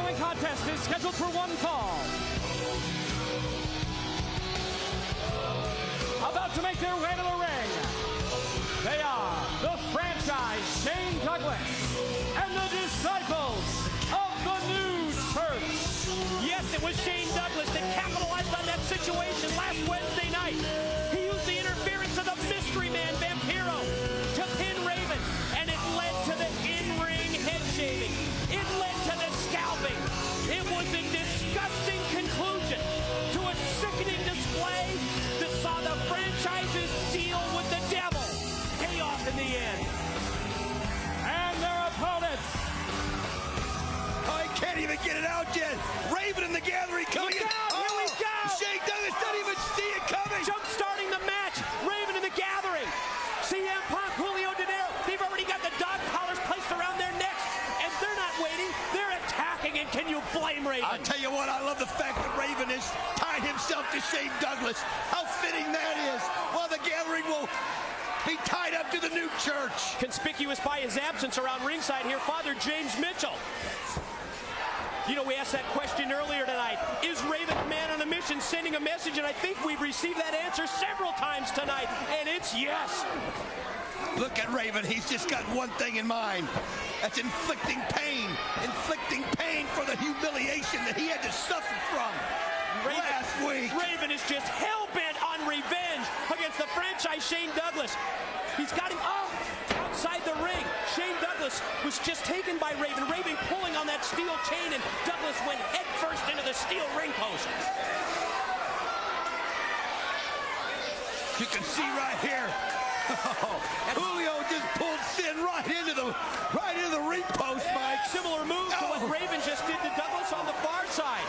following contest is scheduled for one fall. About to make their way to the ring, they are the franchise Shane Douglas and the disciples of the new church. Yes, it was Shane Douglas that capitalized on that situation last Wednesday night. He used the interference of the mystery man, Vampiro, to pin Raven, and it led to the in-ring head shaving. It led to the scalping. It was a disgusting conclusion to a sickening display that saw the franchise's deal with the devil pay off in the end. And their opponents. I can't even get it out yet. Raven in the Gathering coming in. Here we go. Shane Douglas doesn't even see it coming. Jump starting the match. Raven in the Gathering. CM Punk, Julio De Niro. They've already got the dog collars placed around their necks, and they're not waiting. They're attacking, and can you blame Raven? I'll tell you what, I love the fact that Raven has tied himself to Shane Douglas. How fitting that is. While the Gathering will be tied up to the new church. Conspicuous by his absence around ringside here, Father James Mitchell. You know, we asked that question earlier tonight. Is Raven a man on a mission sending a message? And I think we've received that answer several times tonight, and it's yes. Look at Raven. He's just got one thing in mind. That's inflicting pain. Inflicting pain for the humiliation that he had to suffer from last week. Raven is just hell-bent on revenge against the franchise Shane Douglas. He's got him outside the ring. Shane Douglas was just taken by Raven. Raven pulling on that steel chain, and Douglas went headfirst into the steel ring post. You can see right here. Julio just pulled Sin right into the ring post, Mike. Similar move to what Raven just did to Douglas on the far side.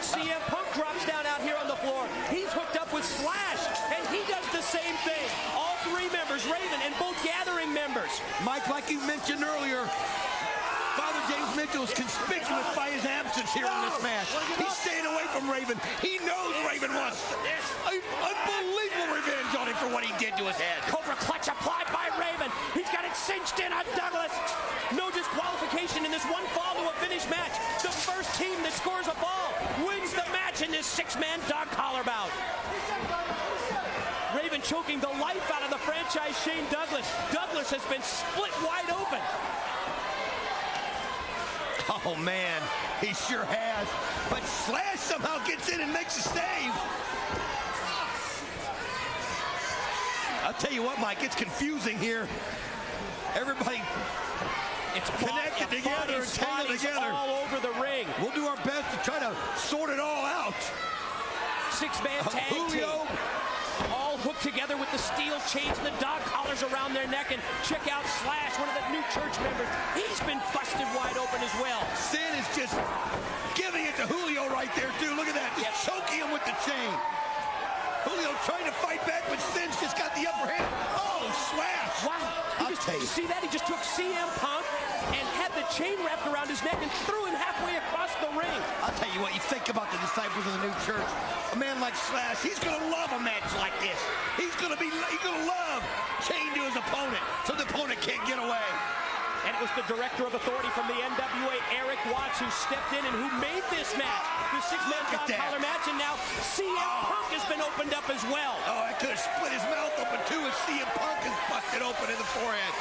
CM Punk drops down out here on the floor. He's hooked up with Slash, and he does the same thing. All three members, Raven and both Gathering members. Mike, like you mentioned earlier, Father James Mitchell is conspicuous by his absence here in this match. He's staying away from Raven. He knows Raven wants unbelievable revenge on him for what he did to his head. Cobra clutch applied by Raven. He's got it cinched in on Douglas. No disqualification in this one fall to a finish match. The first team that scores a fall wins the match in this six-man dog collar bout. Raven choking the life out of the franchise Shane Douglas. Douglas has been split wide open. Oh, man, he sure has. But Slash somehow gets in and makes a save. I'll tell you what, Mike, it's confusing here. Everybody connected together and tangled together. All over the ring. We'll do our best to try to sort it all out. Six-man tag Julio. team. All hooked together with the steel chains and the dog collars around their neck. And check out Slash, one of the new church members. He's been busted wide open as well. Sin is just giving it to Julio right there, too. Look at that. Just choking him with the chain. Julio trying to fight back, but Sin's just got the upper hand. Oh, Slash. Wow. You see that? He just took CM Punk and had the chain wrapped around his neck and threw him halfway across the ring. I'll tell you what, you think about the disciples of the new church. A man like Slash, he's going to love a match like this. He's going to love chain to his opponent, so the opponent can't get away. And it was the director of authority from the NWA, Eric Watts, who stepped in and who made this match. The six-man dog collar match, and now CM Punk has been opened up as well. Oh, I could have split his mouth open too as CM Punk is busted open in the forehead.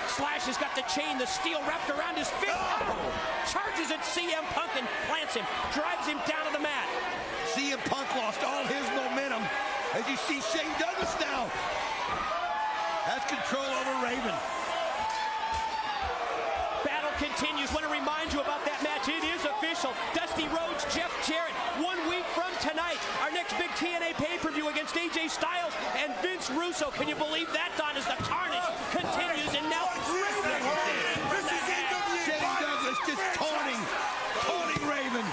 Slash has got the chain, the steel wrapped around his fist. Oh! Charges at CM Punk and plants him, drives him down to the mat. CM Punk lost all his momentum as you see Shane Douglas now has control over Raven. Battle continues. Want to remind you about that match. It is official. Dusty Rhodes, Jeff Jarrett. 1 week from tonight, our next big TNA pay-per-view against AJ Styles and Vince Russo. Can you believe that, Don, as the carnage continues? And now Shane Douglas just taunting Raven.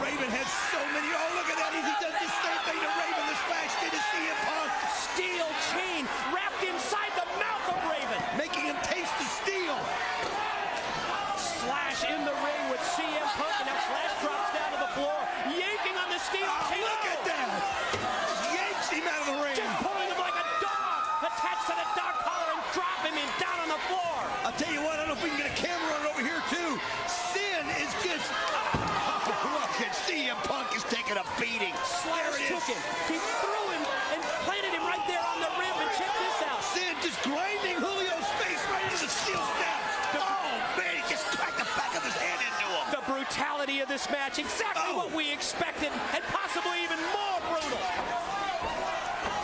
Raven has so many. Oh, look at that. He does the same thing to Raven. The Slash did to CM Punk. Steel chain wrapped inside the mouth of Raven, making him taste the steel. Slash in the ring with CM Punk, and now Slash drops down to the floor, yanking on the steel chain. Look at that. Yanks him out of the ring. Just pulling him like a dog attached to this match. Exactly what we expected, and possibly even more brutal.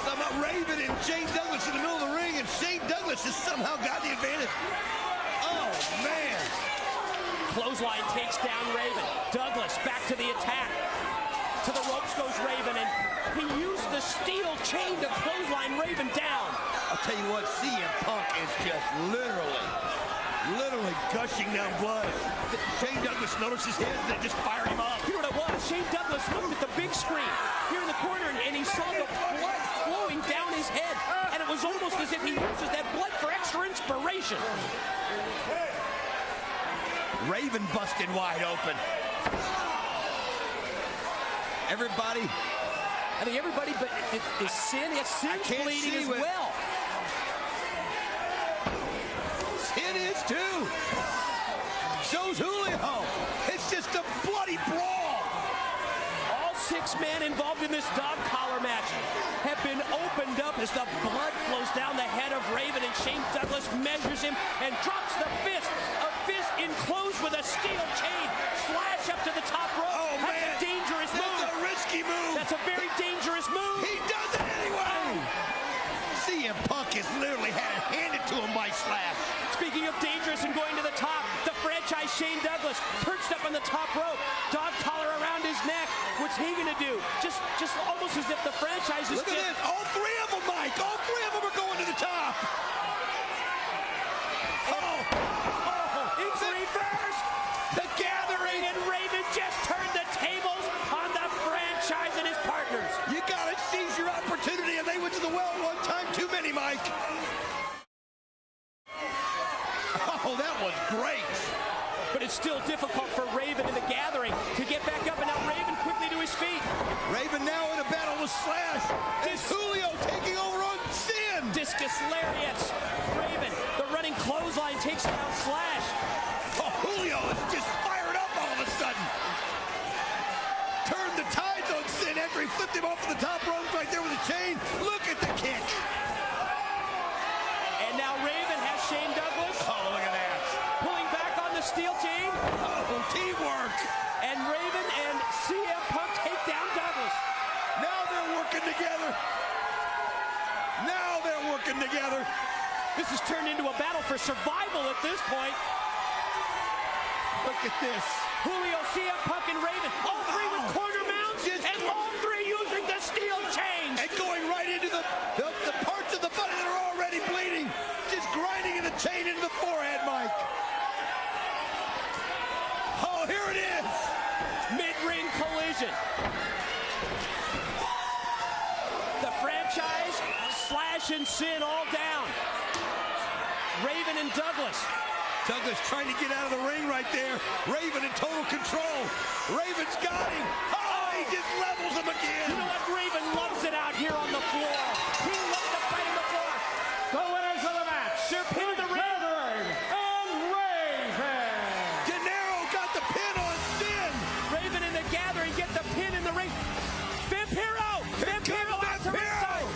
Somehow Raven and Shane Douglas in the middle of the ring, and Shane Douglas has somehow got the advantage. Oh, man. Clothesline takes down Raven. Douglas back to the attack. To the ropes goes Raven, and he used the steel chain to clothesline Raven down. I'll tell you what, CM Punk is just literally gushing down blood. Shane Douglas noticed his head, and it just fired him up. You know what it was? Shane Douglas looked at the big screen here in the corner, and he saw the blood flowing down his head, and it was almost as if he uses that blood for extra inspiration. Raven busted wide open. Everybody. I think everybody, but is Sin? Yes, Sin's bleeding as well. Sin is too. So's Julio. It's just a bloody brawl. All 6 men involved in this dog collar match have been opened up as the blood flows down the head of Raven, and Shane Douglas measures him and drops the fist. A fist enclosed with a steel chain. Slash up to the top rope. Oh, That's man. a dangerous move. That's a risky move. That's a very dangerous move. He does it anyway. CM Punk has literally had it handed to him by Slash. Speaking of dangerous and going to the top, the franchise Shane Douglas perched up on the top rope, dog collar around his neck. What's he gonna do? Just almost as if the franchise is Look at this. All 3 of them, Mike. All 3 of them are going to the top. It's reversed. The Gathering and Raven just turned the tables on the franchise and his partners. You gotta seize your opportunity, and they went to the well one time too many, Mike. Oh, that was great. But it's still difficult for Raven and the Gathering to get back up, and now Raven quickly to his feet. Raven now in a battle with Slash. And Julio taking over on Sin. Discus lariats. Raven, the running clothesline takes down Slash. Oh, Julio is just fired up all of a sudden. Turned the tides on Sin after he flipped him off of the top rope right there with a chain. Look at the kick. And now Raven has Shane Douglas. Oh, look at that. Pulling back on the steel chain. Oh, teamwork. And Raven and CM Punk take down Douglas. Now they're working together. Now they're working together. This has turned into a battle for survival at this point. Look at this. Julio, CM Punk, and Raven, all 3 with corner mounts, and all 3 using the steel chains. And going right into the parts of the body that are already bleeding. Just grinding in the chain into the forehead, Mike. Oh, here it is. Mid-ring collision. The franchise, Slash and Sin all down. Raven and Douglas. Douglas trying to get out of the ring right there. Raven in total control. Raven's got him. Oh, he just levels him again. You know what? Raven loves it out here on the floor. He loves to fight on the floor. The winners of the match, They're pinning the ring. Gathering and Raven. De Niro got the pin on Sin. Raven and the Gathering get the pin in the ring. Vampiro! Vampiro out to ringside.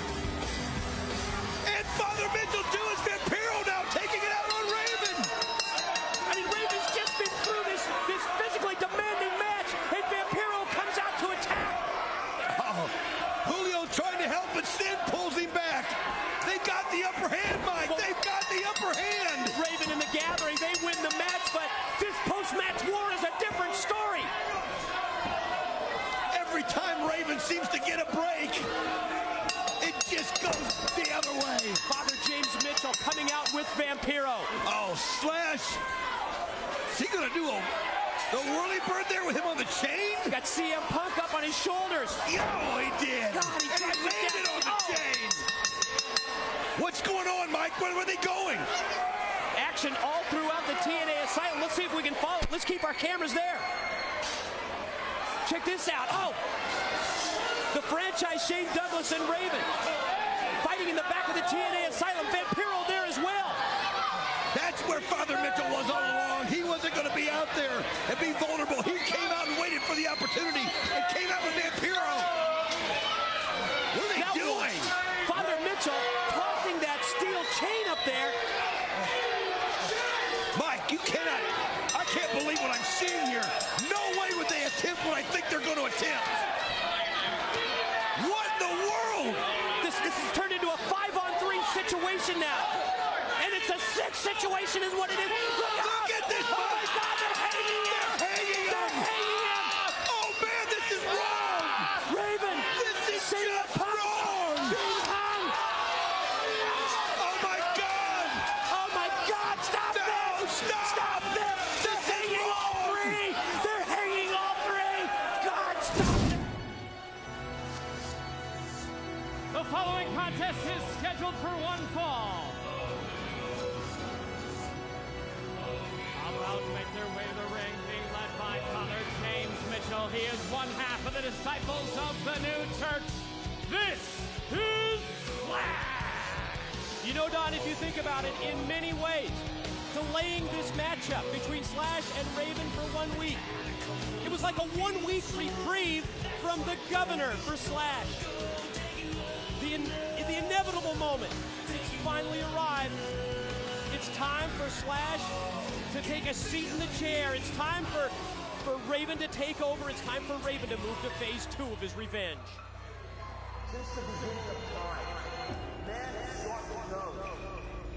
And Father Mitchell too is Vampiro now taking it out on Raven. I mean, Raven's just been through this physically demanding match, and Vampiro comes out to attack. Oh, Julio trying to help, but Sin pulls him back. They got the upper hand, Mike. They've got the upper hand. Raven and the Gathering, they win the match, but this post-match war is a different story. Every time Raven seems to get a break, it just goes the other way. Father James Mitchell coming out with Vampiro. Oh, Slash. Is he going to do the whirly bird there with him on the chain? Got CM Punk up on his shoulders. Yo, he did. God, he and drives he it landed down. on the chain. What's going on, Mike? Where are they going? Action all throughout the TNA asylum. Let's see if we can follow. Let's keep our cameras there. Check this out. Oh, the franchise Shane Douglas and Raven fighting in the back of the TNA asylum. Vampiro there as well. That's where Father Mitchell was all along. He wasn't going to be out there and be vulnerable. He came out and waited for the opportunity and came out with Vampiro. What are they doing? Father Mitchell tossing that steel chain up there. Mike, you cannot. I can't believe what I'm seeing here. No way would they have situation now. And it's a sick situation is what it is. Look at this. Oh my God, they're hanging him. They're hanging him. Oh man, this is wrong. Raven. This is just wrong. Being hung. Oh my God. Oh my God, stop this. Stop this. They're hanging all three. They're hanging all three. God, stop it. The following contest is scheduled for one fall. About to make their way to the ring, being led by Father James Mitchell. He is one half of the disciples of the new church. This is Slash. You know, Don, if you think about it, in many ways, delaying this matchup between Slash and Raven for 1 week, it was like a 1 week reprieve from the governor for Slash. The inevitable moment, it's finally arrived. It's time for Slash to take a seat in the chair. It's time for Raven to take over. It's time for Raven to move to phase 2 of his revenge. Since the beginning of time, man has sought to know the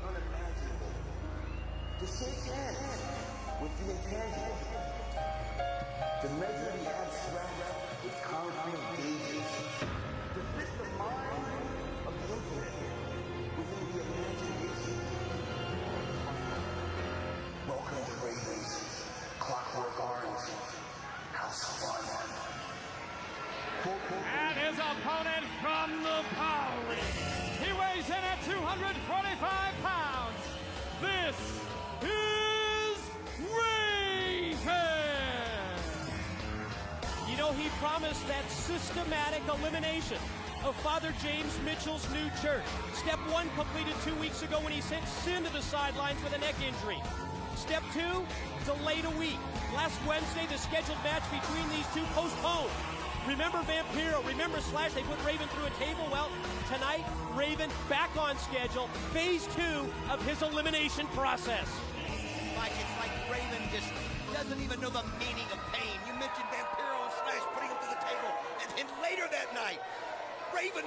unimaginable, to shake hands with the intangible, to measure the abstract with concrete gauges, to fit the mind of the infinite within the imagination. Welcome to Raven's Clockwork Orange House of Fun. And his opponent from the Power League. He weighs in at 245 pounds. This is Raven. You know, he promised that systematic elimination of Father James Mitchell's new church. Step 1 completed 2 weeks ago when he sent Sin to the sidelines with a neck injury. Step 2, delayed a week. Last Wednesday, the scheduled match between these two postponed. Remember Vampiro, remember Slash, they put Raven through a table. Well, tonight, Raven back on schedule, phase 2 of his elimination process. Mike, it's like Raven just doesn't even know the meaning of pain. You mentioned Vampiro and Slash putting him to the table. And then later that night, Raven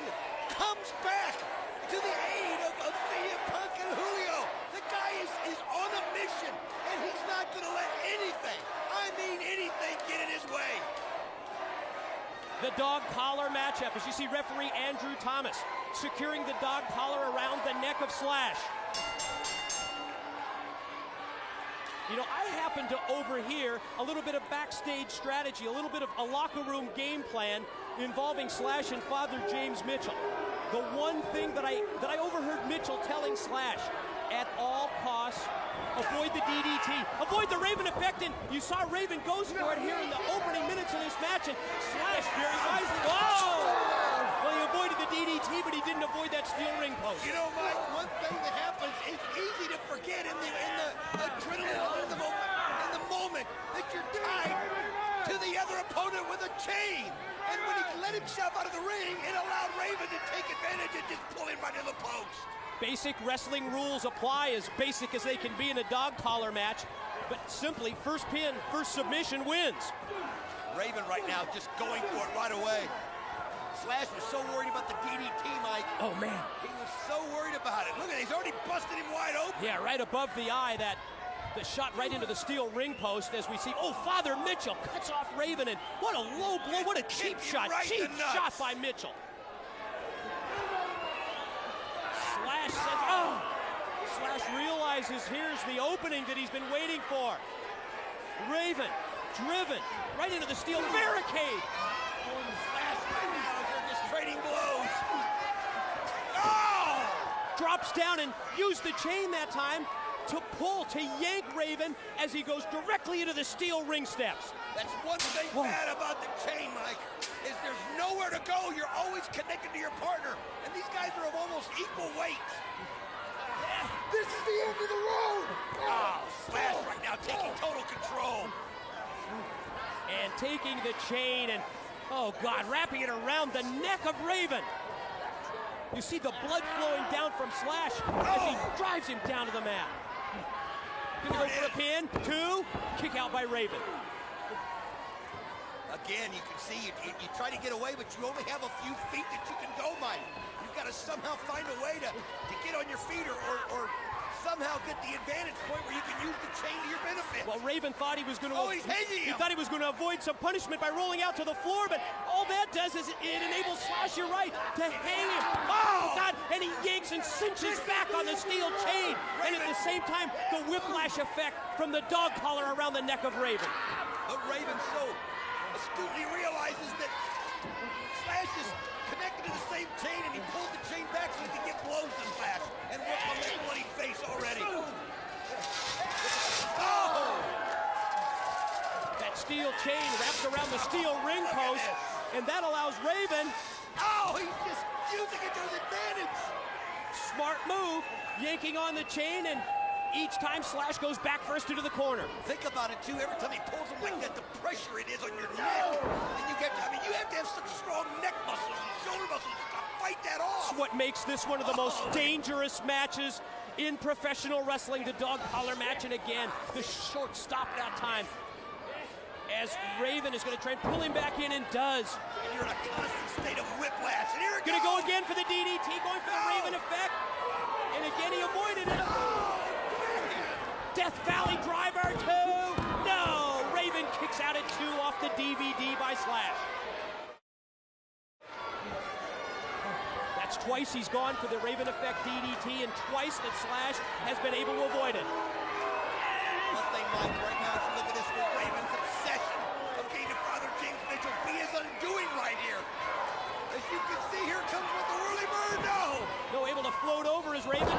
comes back to the aid of CM Punk and Julio. The guy is on a mission, and he's not going to let anything, I mean anything, get in his way. The dog collar matchup, as you see referee Andrew Thomas securing the dog collar around the neck of Slash. You know, I happen to overhear a little bit of backstage strategy, a little bit of a locker room game plan involving Slash and Father James Mitchell. The one thing that I overheard Mitchell telling Slash, at all costs, avoid the DDT, avoid the Raven effect, and you saw Raven goes for it here in the opening minutes of this match, and Slash very wisely, whoa! Well, he avoided the DDT, but he didn't avoid that steel ring post. You know, Mike, one thing that happens, it's easy to forget in the adrenaline, in the moment that you're tied to the other opponent with a chain. And when he let himself out of the ring, it allowed Raven to take advantage and just pull him right to the post. Basic wrestling rules apply, as basic as they can be in a dog collar match, but simply first pin, first submission wins. Raven right now just going for it right away. Slash was so worried about the DDT, Mike. Oh, man. He was so worried about it. Look at it, he's already busted him wide open. Yeah, right above the eye, that the shot right into the steel ring post as we see, oh, Father Mitchell cuts off Raven, and what a low blow, what a cheap shot, right cheap shot by Mitchell. Slash says, oh! Slash realizes here's the opening that he's been waiting for. Raven, driven, right into the steel barricade. Slash right now, they're just trading blows. Oh! Drops down and used the chain that time to pull, to yank Raven as he goes directly into the steel ring steps. That's one thing bad about the chain, Mike, is there's nowhere to go. You're always connected to your partner, and these guys are of almost equal weight. This is the end of the road. Oh, Slash right now taking total control. And taking the chain and, oh God, wrapping it around the neck of Raven. You see the blood flowing down from Slash as he drives him down to the mat. Gonna go for a pin, 2, kick out by Raven. Again, you can see you try to get away, but you only have a few feet that you can go, Mike. You've got to somehow find a way to get on your feet or somehow get the advantage point where you can use the chain to your benefit. Well, Raven thought he was going to. Oh, he's hanging him. He thought he was going to avoid some punishment by rolling out to the floor, but all that does is it enables Slash, you're right, to hang him. Oh God! And he yanks and cinches back on the steel chain, and at the same time, the whiplash effect from the dog collar around the neck of Raven. But Raven so astutely realizes that Slash is connected to the same chain, and he pulled the chain back so he could get blows to Slash and work on that bloody face already. Oh! That steel chain wraps around the steel ring post, and that allows Raven. Oh, he's just using it to his advantage. Smart move, yanking on the chain, and each time Slash goes back first into the corner. Think about it, too. Every time he pulls him like that, the pressure it is on your neck. And you have to have such strong neck muscles and shoulder muscles to fight that off. It's what makes this one of the most dangerous matches in professional wrestling, the dog collar match. And again, the short stop that time, as Raven is going to try and pull him back in, and does. And you're in a constant state of whiplash. And here it Going to goes. go again for the DDT, going for the Raven effect. And again, he avoided it. Death Valley driver, 2. No! Raven kicks out at 2 off the DVD by Slash. That's twice he's gone for the Raven effect DDT, and twice that Slash has been able to avoid it. One thing, Mike, right now, if you look at this, with Raven's obsession of getting to Father James Mitchell be his undoing right here. As you can see, here comes with the whirly bird. No, able to float over as Raven,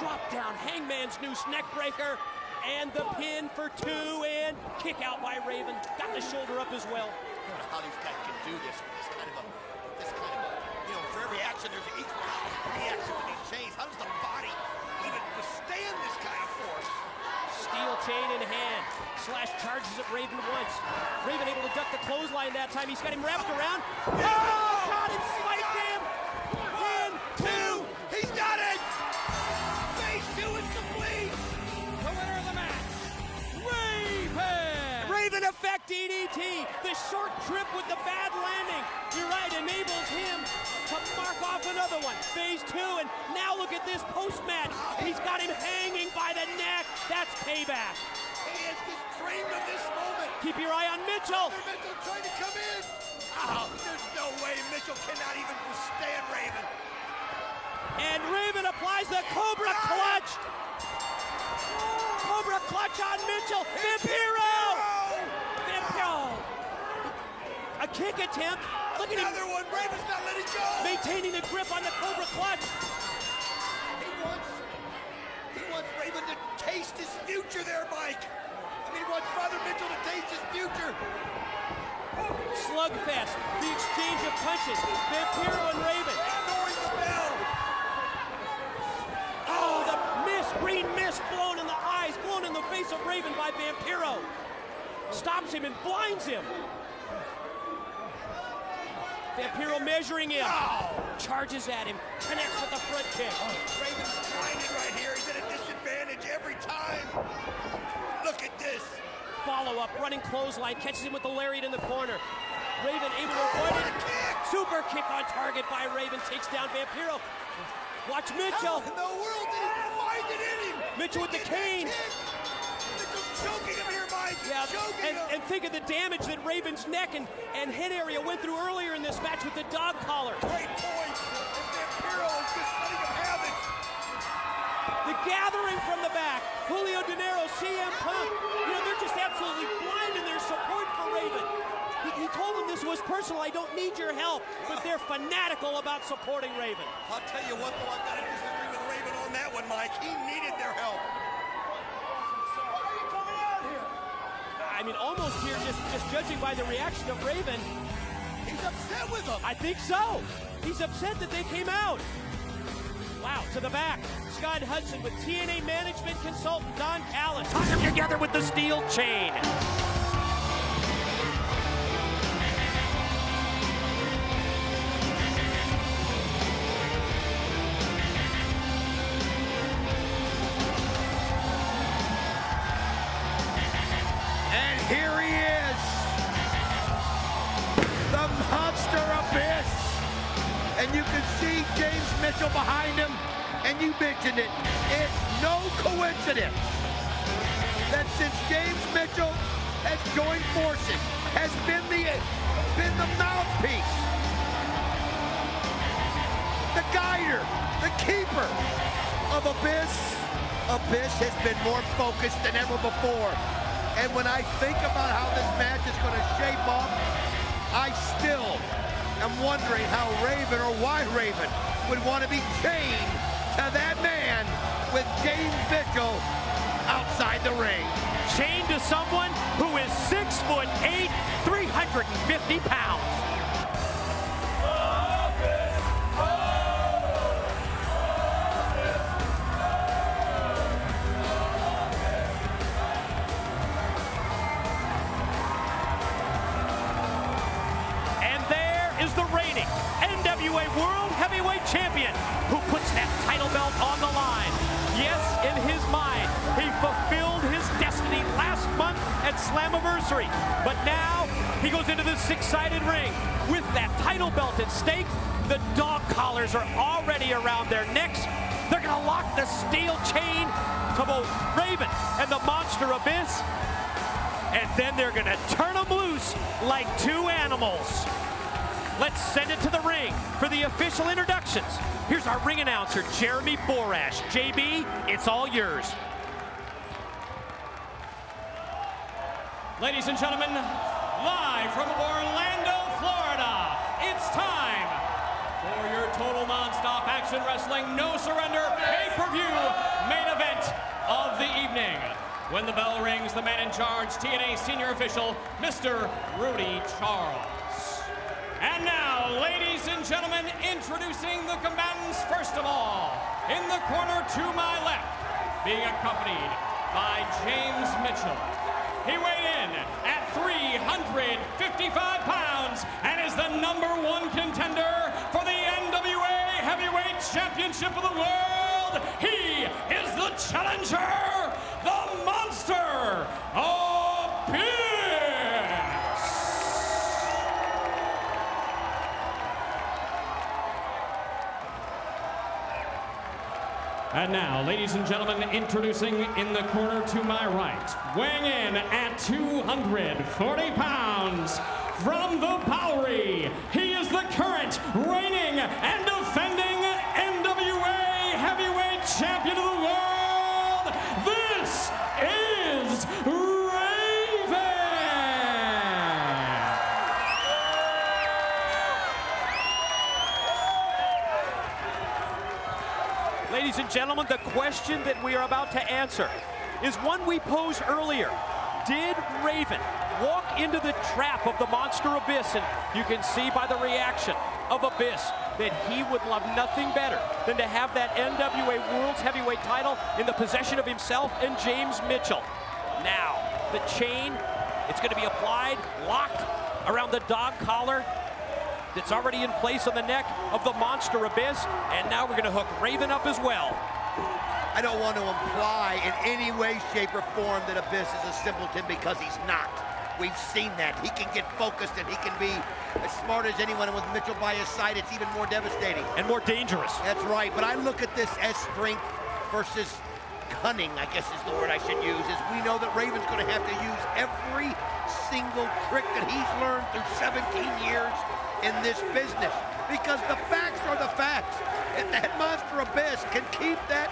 drop down, Hangman's Noose neck breaker, and the pin for 2, and kick out by Raven. Got the shoulder up as well. I don't know how these guys can do this with this kind of a, you know, for every action, there's each reaction with these chains. How does the body even withstand this kind of force? Steel chain in hand. Slash charges at Raven once. Raven able to duck the clothesline that time. He's got him wrapped around. Oh, God, it spiked him. 1, 2. He's got it. Phase 2 is complete. The winner of the match, Raven. Raven effect DDT. The short trip with the bad landing. You're right, enables him to mark off another one. Phase 2, and now look at this post-match. He's got him hanging by the neck. That's payback. He has just dreamed of this moment. Keep your eye on Mitchell. Mitchell trying to come in. Oh, there's no way Mitchell cannot even withstand Raven. And Raven applies the Cobra Clutch. Cobra Clutch on Mitchell. Vampiro. A kick attempt. Look at him. Another one. Raven's not letting go. Maintaining the grip on the Cobra Clutch. He wants Raven to taste his future there, Mike. I mean, he wants Father Mitchell to taste his future. Slugfest. The exchange of punches. Vampiro and Raven. Ignoring the bell. Oh, the mist. Green mist blown in the eyes. Blown in the face of Raven by Vampiro. Stops him and blinds him. Vampiro measuring him. Charges at him. Connects with the front kick. Raven's blinded right here. He's at a disadvantage every time. Look at this. Follow-up, running clothesline, catches him with the lariat in the corner. Raven able to avoid it. Super kick on target by Raven. Takes down Vampiro. Watch Mitchell. How in the world did he find it in him? Mitchell with the cane. Mitchell's choking him here, Mike. Yeah, Choking him. and think of the damage that Raven's neck and head area went through earlier in this match with the dog collar. Great point. And Vampiro is just letting him have it. The gathering from the back. Julio De Niro, CM Punk. You know, they're just absolutely blind in their support for Raven. He told them this was personal. I don't need your help. But they're fanatical about supporting Raven. I'll tell you what, though, I've got to disagree with Raven on that one, Mike. He needed their help. I mean, almost here, just judging by the reaction of Raven. He's upset with them. I think so. He's upset that they came out. Wow, to the back. Scott Hudson with TNA management consultant Don Callis. Tie him together with the steel chain. And here he is. James Mitchell behind him, and you mentioned it. It's no coincidence that since James Mitchell has joined forces, has been the mouthpiece, the guider, the keeper of Abyss has been more focused than ever before. And when I think about how this match is going to shape up, I still am wondering how Raven, or why Raven, would want to be chained to that man with James Mitchell outside the ring. Chained to someone who is 6'8", 350 pounds. And there is the reigning NWA World Heavyweight Champion who puts that title belt on the line. Yes, in his mind, he fulfilled his destiny last month at Slammiversary. But now, he goes into this six-sided ring with that title belt at stake. The dog collars are already around their necks. They're gonna lock the steel chain to both Raven and the Monster Abyss. And then they're gonna turn them loose like two animals. Let's send it to the ring for the official introductions. Here's our ring announcer, Jeremy Borash. JB, it's all yours. Ladies and gentlemen, live from Orlando, Florida, it's time for your total non-stop action wrestling, no surrender, pay-per-view main event of the evening. When the bell rings, the man in charge, TNA senior official, Mr. Rudy Charles. And now, ladies and gentlemen, introducing the combatants first of all. In the corner to my left, being accompanied by James Mitchell. He weighed in at 355 pounds and is the #1 contender for the NWA Heavyweight Championship of the World. He is the challenger, the Monster Abyss. And now, ladies and gentlemen, introducing in the corner to my right, weighing in at 240 pounds, from the Bowery, he is the current reigning and defending NWA Heavyweight Champion of the World. This is Raven! Ladies and gentlemen, the question that we are about to answer is one we posed earlier. Did Raven walk into the trap of the Monster Abyss? And you can see by the reaction of Abyss that he would love nothing better than to have that NWA World's Heavyweight title in the possession of himself and James Mitchell. Now, the chain, it's going to be applied, locked around the dog collar that's already in place on the neck of the Monster Abyss, and now we're going to hook Raven up as well. I don't want to imply in any way, shape, or form that Abyss is a simpleton, because he's not. We've seen that. He can get focused and he can be as smart as anyone, and with Mitchell by his side, it's even more devastating. And more dangerous. That's right, but I look at this as strength versus cunning, I guess is the word I should use, is we know that Raven's going to have to use every single trick that he's learned through 17 years in this business, because the facts are the facts. If that Monster Abyss can keep that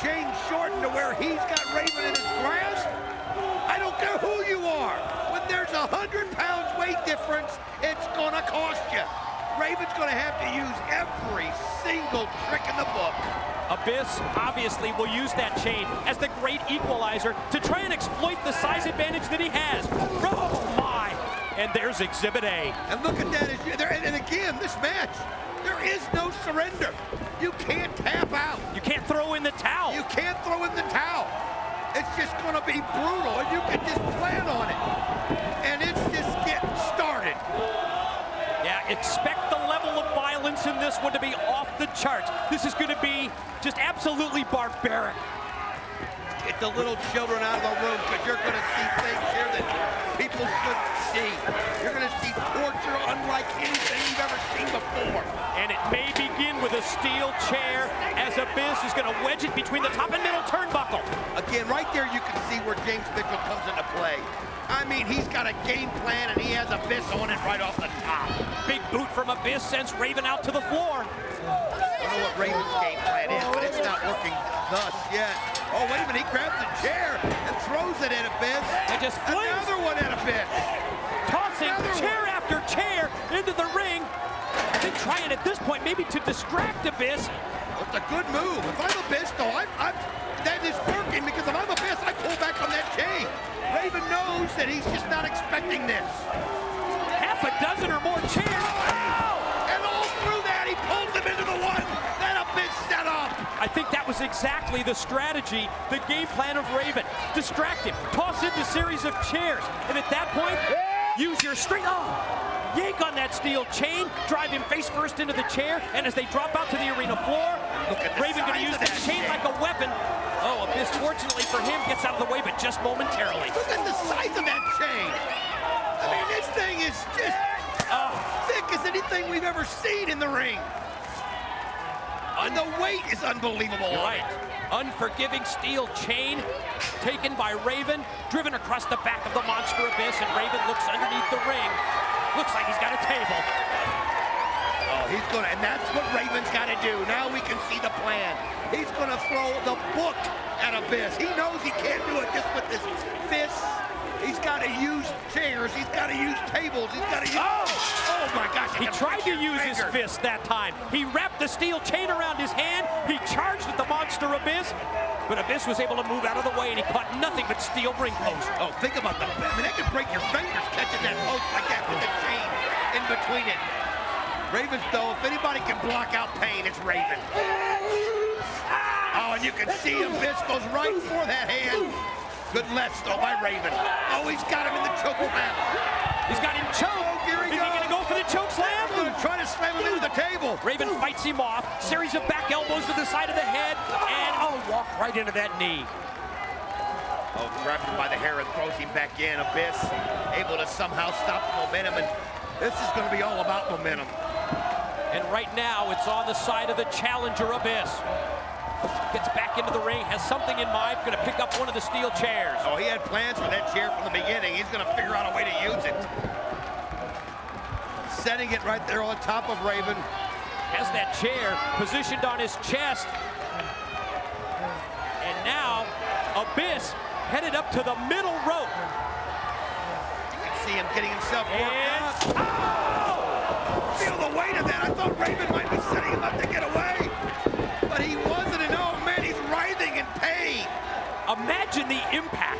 chain shortened to where he's got Raven in his grasp, I don't care who you are. When there's 100 pounds weight difference, it's gonna cost you. Raven's gonna have to use every single trick in the book. Abyss obviously will use that chain as the great equalizer to try and exploit the size advantage that he has. Oh my! And there's Exhibit A. And look at that, and again, this match, there is no surrender. You can't tap out. You can't throw in the towel. You can't throw in the towel. It's just gonna be brutal, and you can just plan on it. And it's just getting started. Yeah, expect the level of violence in this one to be off the charts. This is gonna be just absolutely barbaric. get the little children out of the room, because you're going to see things here that people shouldn't see. You're going to see torture unlike anything you've ever seen before. And it may begin with a steel chair as Abyss is going to wedge it between the top and middle turnbuckle. Again, right there you can see where James Mitchell comes into play. I mean, he's got a game plan, and he has Abyss on it right off the top. Big boot from Abyss sends Raven out to the floor. I don't know what Raven's game plan is, but it's not working thus yet. Oh, wait a minute, he grabs the chair and throws it at Abyss. And just flings. Another one at Abyss. Tossing chair after chair into the ring. I think trying at this point maybe to distract Abyss. It's a good move. If I'm Abyss, though, that is working, because if I'm Abyss, I pull back on that chain. Raven knows that he's just not expecting this. Half a dozen or more chairs. Oh! And all through that, he pulls him into the one that Abyss set up. I think that was exactly the strategy, the game plan of Raven. Distract him, toss in the series of chairs, and at that point, use your strength. Yank on that steel chain, drive him face first into the chair, and as they drop out to the arena floor, Raven going to use the chain like a weapon. Oh, Abyss, fortunately for him, gets out of the way, but just momentarily. Look at the size of that chain. I mean, this thing is just thick as anything we've ever seen in the ring. And the weight is unbelievable. Right. Unforgiving steel chain taken by Raven, driven across the back of the monster Abyss, and Raven looks underneath the ring. Looks like he's got a table. Oh, he's gonna, and that's what Raven's got to do. Now we can see the plan. He's gonna throw the book at Abyss. He knows he can't do it just with his fists. He's got to use chairs. He's got to use tables. He's got to use. Oh my gosh! He tried to use his fist that time. He wrapped the steel chain around his hand. He charged at the monster Abyss, but Abyss was able to move out of the way, and he caught nothing but steel ring post. Oh, think about that. I mean, that could break your fingers catching that post like that with the chain in between it. Raven, though, if anybody can block out pain, it's Raven. Oh, and you can see Abyss goes right for that hand. Good left, though, by Raven. Oh, he's got him in the choke slam. He's got him choked. Oh, here he Is he going to go for the choke slam? He's going to try to slam him into the table. Raven fights him off. Series of back elbows to the side of the head. And, walk right into that knee. Oh, grabs him by the hair and throws him back in. Abyss able to somehow stop the momentum. And this is going to be all about momentum. And right now, it's on the side of the challenger, Abyss. Gets back into the ring, has something in mind, going to pick up one of the steel chairs. Oh, he had plans for that chair from the beginning. He's going to figure out a way to use it. Setting it right there on top of Raven. Has that chair positioned on his chest. And now, Abyss headed up to the middle rope. You can see him getting himself worked up. Oh! Feel the weight of that. I thought Raven might be setting him up to get away. But he wasn't, and oh man, he's writhing in pain. Imagine the impact.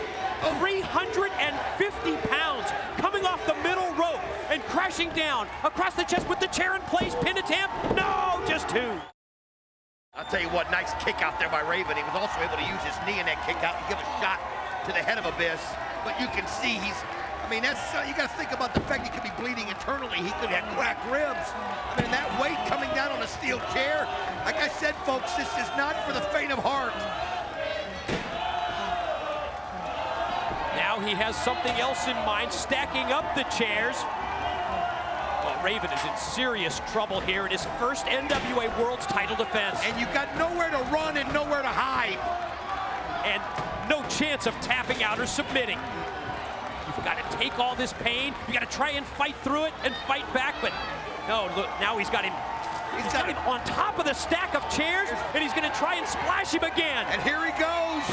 350 pounds coming off the middle rope and crashing down across the chest with the chair in place. Pin attempt? No, just two. I'll tell you what, nice kick out there by Raven. He was also able to use his knee in that kick out to give a shot to the head of Abyss. But you can see he's, I mean, that's, you got to think about the fact he could be bleeding internally. He could have cracked ribs. I mean, that weight coming down on a steel chair. Like I said, folks, this is not for the faint of heart. Now he has something else in mind, stacking up the chairs. Well, Raven is in serious trouble here in his first NWA World's title defense. And you've got nowhere to run and nowhere to hide. And no chance of tapping out or submitting. You've got to take all this pain. You got to try and fight through it and fight back, but no, look, now he's got him. He's got him on top of the stack of chairs, and he's going to try and splash him again. And here he goes.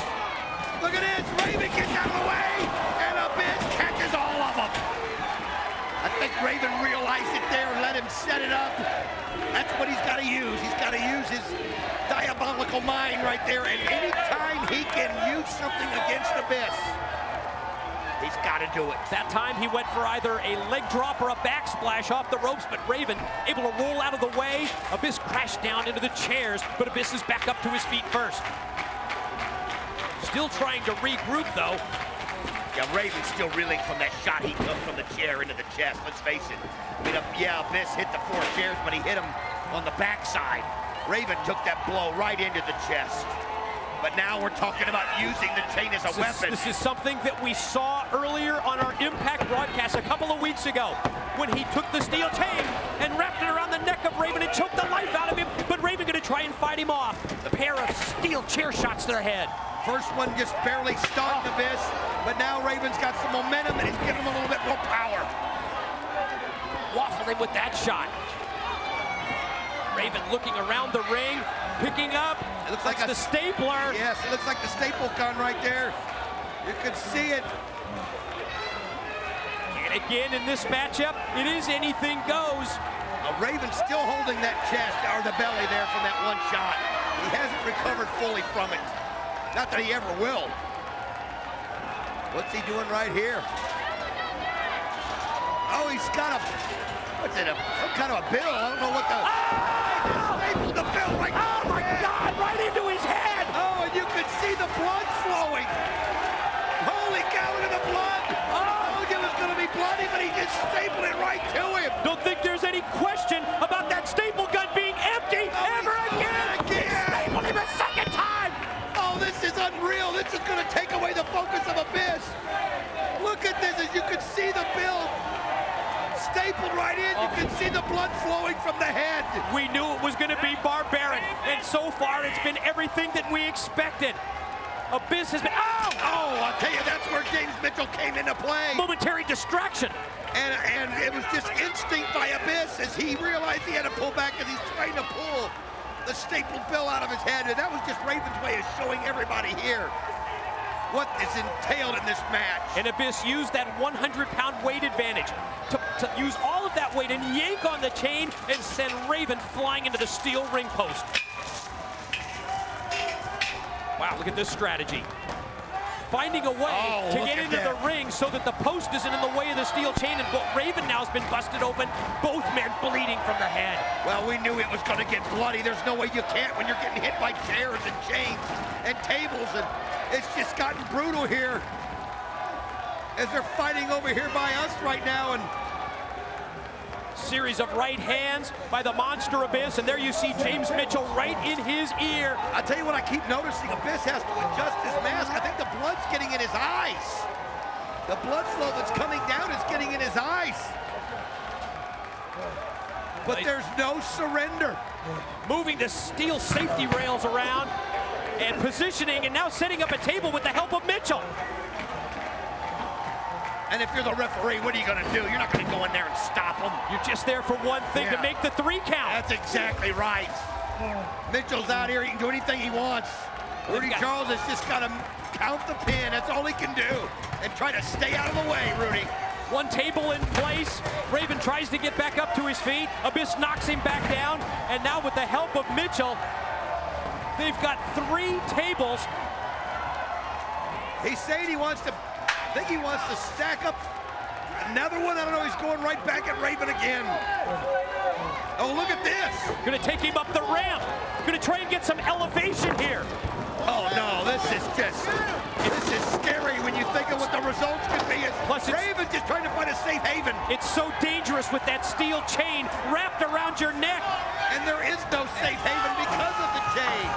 Look at this. Raven gets out of the way, and Abyss catches all of them. I think Raven realized it there and let him set it up. That's what he's got to use. He's got to use his diabolical mind right there, and anytime he can use something against Abyss, he's got to do it. That time he went for either a leg drop or a back splash off the ropes, but Raven able to roll out of the way. Abyss crashed down into the chairs, but Abyss is back up to his feet first. Still trying to regroup, though. Yeah, Raven's still reeling from that shot he took from the chair into the chest. Let's face it. I mean, Abyss hit the 4 chairs, but he hit him on the backside. Raven took that blow right into the chest. but now we're talking about using the chain as a weapon. This is something that we saw earlier on our Impact broadcast a couple of weeks ago when he took the steel chain and wrapped it around the neck of Raven and choked the life out of him, but Raven going to try and fight him off. A pair of steel chair shots to the head. First one just barely stunned Abyss, but now Raven's got some momentum and he's giving him a little bit more power. Waffled him with that shot. Raven looking around the ring, picking up. It looks like the stapler. Yes, it looks like the staple gun right there. You can see it. And again in this matchup, it is anything goes. Raven's still holding that chest or the belly there from that one shot. He hasn't recovered fully from it. Not that he ever will. What's he doing right here? Oh, he's got what's it, some kind of a bill. I don't know what the... Oh! Stapled the bill right... Oh my God, right into his head! Oh, and you can see the blood flowing. Holy cow, look at the blood. Oh, it was going to be bloody, but he just stapled it right to him. Don't think there's any question about that staple gun being empty ever again! He stapled him a second time! Oh, this is unreal. This is going to take away the focus of Abyss. Look at this, as you can see the bill stapled right in. You can see the blood flowing from the head. We knew it was going to be barbaric, and so far it's been everything that we expected. Abyss has been... Oh, I'll tell you, that's where James Mitchell came into play. Momentary distraction. And it was just instinct by Abyss as he realized he had to pull back as he's trying to pull the stapled bill out of his head. And that was just Raven's way of showing everybody here what is entailed in this match. And Abyss used that 100-pound weight advantage to use all of that weight and yank on the chain and send Raven flying into the steel ring post. Wow, look at this strategy. Finding a way to get into the ring so that the post isn't in the way of the steel chain, and Raven now has been busted open, both men bleeding from the head. Well, we knew it was going to get bloody. There's no way you can't when you're getting hit by chairs and chains and tables, and it's just gotten brutal here as they're fighting over here by us right now. And series of right hands by the monster Abyss, and there you see James Mitchell right in his ear. I tell you what, I keep noticing Abyss has to adjust his mask. I think the blood's getting in his eyes. The blood flow that's coming down is getting in his eyes. But there's no surrender. Moving the steel safety rails around and positioning, and now setting up a table with the help of Mitchell. And if you're the referee, what are you going to do? You're not going to go in there and stop him. You're just there for one thing, to make the 3 count. That's exactly right. Mitchell's out here. He can do anything he wants. Rudy Charles has just got to count the pin. That's all he can do. And try to stay out of the way, Rudy. One table in place. Raven tries to get back up to his feet. Abyss knocks him back down. And now with the help of Mitchell, they've got 3 tables. He's saying he wants to... I think he wants to stack up another one. I don't know, he's going right back at Raven again. Oh, look at this. Gonna take him up the ramp. Gonna try and get some elevation here. Oh no, this is scary when you think of what the results could be. Plus Raven just trying to find a safe haven. It's so dangerous with that steel chain wrapped around your neck. And there is no safe haven because of the chain.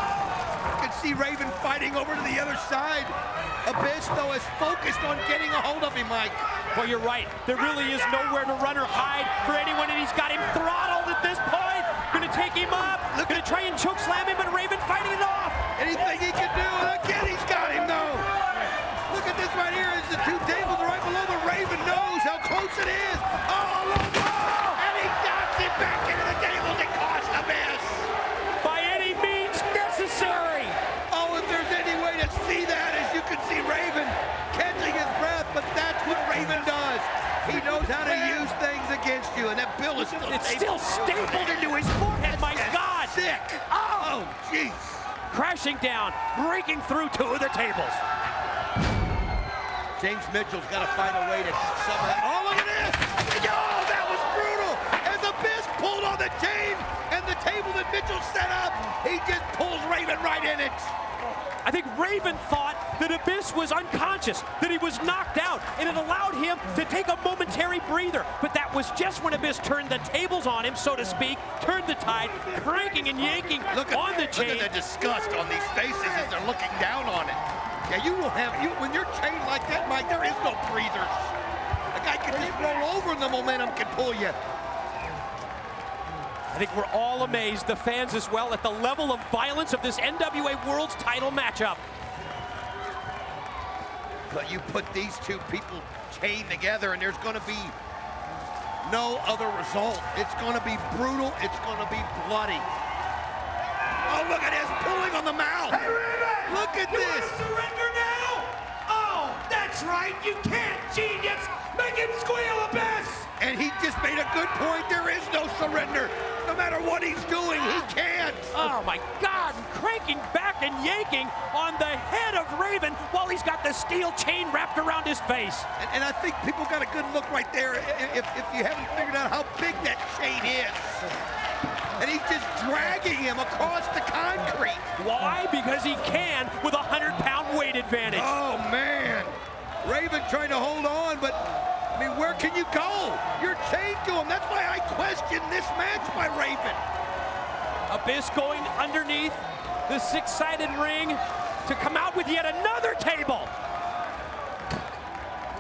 You can see Raven fighting over to the other side. Abyss, though, is focused on getting a hold of him, Mike. Well, you're right. There really is nowhere to run or hide for anyone, and he's got him throttled at this point. Gonna take him up. Gonna try and choke slam him, but Raven fighting it off. Anything he can do, and again, he's got him, though. Look at this right here. It's the 2 tables right below, but Raven knows how close it is. Oh, look. And he knocks it back into the tables. It cost Abyss. By any means necessary. Oh, if there's any way to see that, as you can see Raven catching his breath, but that's what Raven does. He knows how to use things against you, and that bill is still stapled into his forehead. My God! Sick. Oh, jeez. Crashing down, breaking through 2 of the tables. James Mitchell's got to find a way to somehow... Oh, look at this! Oh, that was brutal! As Abyss pulled on the chain, and the table that Mitchell set up, he just pulls Raven right in it. I think Raven thought that Abyss was unconscious, that he was knocked out. out, and it allowed him to take a momentary breather. But that was just when Abyss turned the tables on him, so to speak, turned the tide, cranking and yanking on the chain. Look at the disgust on these faces as they're looking down on it. Yeah, when you're chained like that, Mike, there is no breathers. The guy can just roll over and the momentum can pull you. I think we're all amazed, the fans as well, at the level of violence of this NWA World's title matchup. But you put these two people chained together and there's going to be no other result. It's going to be brutal. It's going to be bloody. Oh, look at this, pulling on the mouth. Hey, Raven! Look at You this. want to surrender now? Oh, that's right. You can't, genius. Make him squeal, Abyss. And he just made a good point. There is no surrender. No matter what he's doing, he can't. Oh my God, cranking back and yanking on the head of Raven while he's got the steel chain wrapped around his face. And I think people got a good look right there if you haven't figured out how big that chain is. And he's just dragging him across the concrete. Why? Because he can with a 100-pound weight advantage. Oh, man. Raven trying to hold on, but, I mean, where can you go? You're chained to him. That's why I question this match by Raven. Abyss going underneath the six-sided ring to come out with yet another table.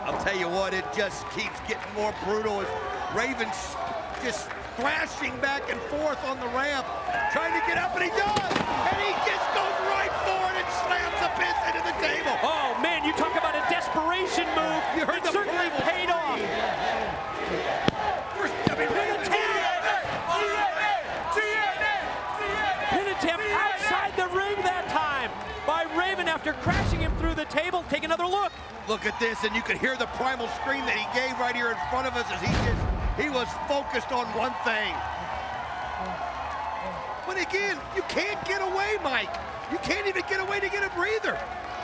I'll tell you what, it just keeps getting more brutal as Raven's just thrashing back and forth on the ramp, trying to get up, and he does! And he just goes right for it and slams Abyss into the table. Oh, man, you talk about a desperation move. You heard it the certainly primal paid off. Pin attempt outside the ring that time by Raven after crashing him through the table. Take another look. Look at this, and you can hear the primal scream that he gave right here in front of us as he was focused on one thing. But again, you can't get away, Mike. You can't even get away to get a breather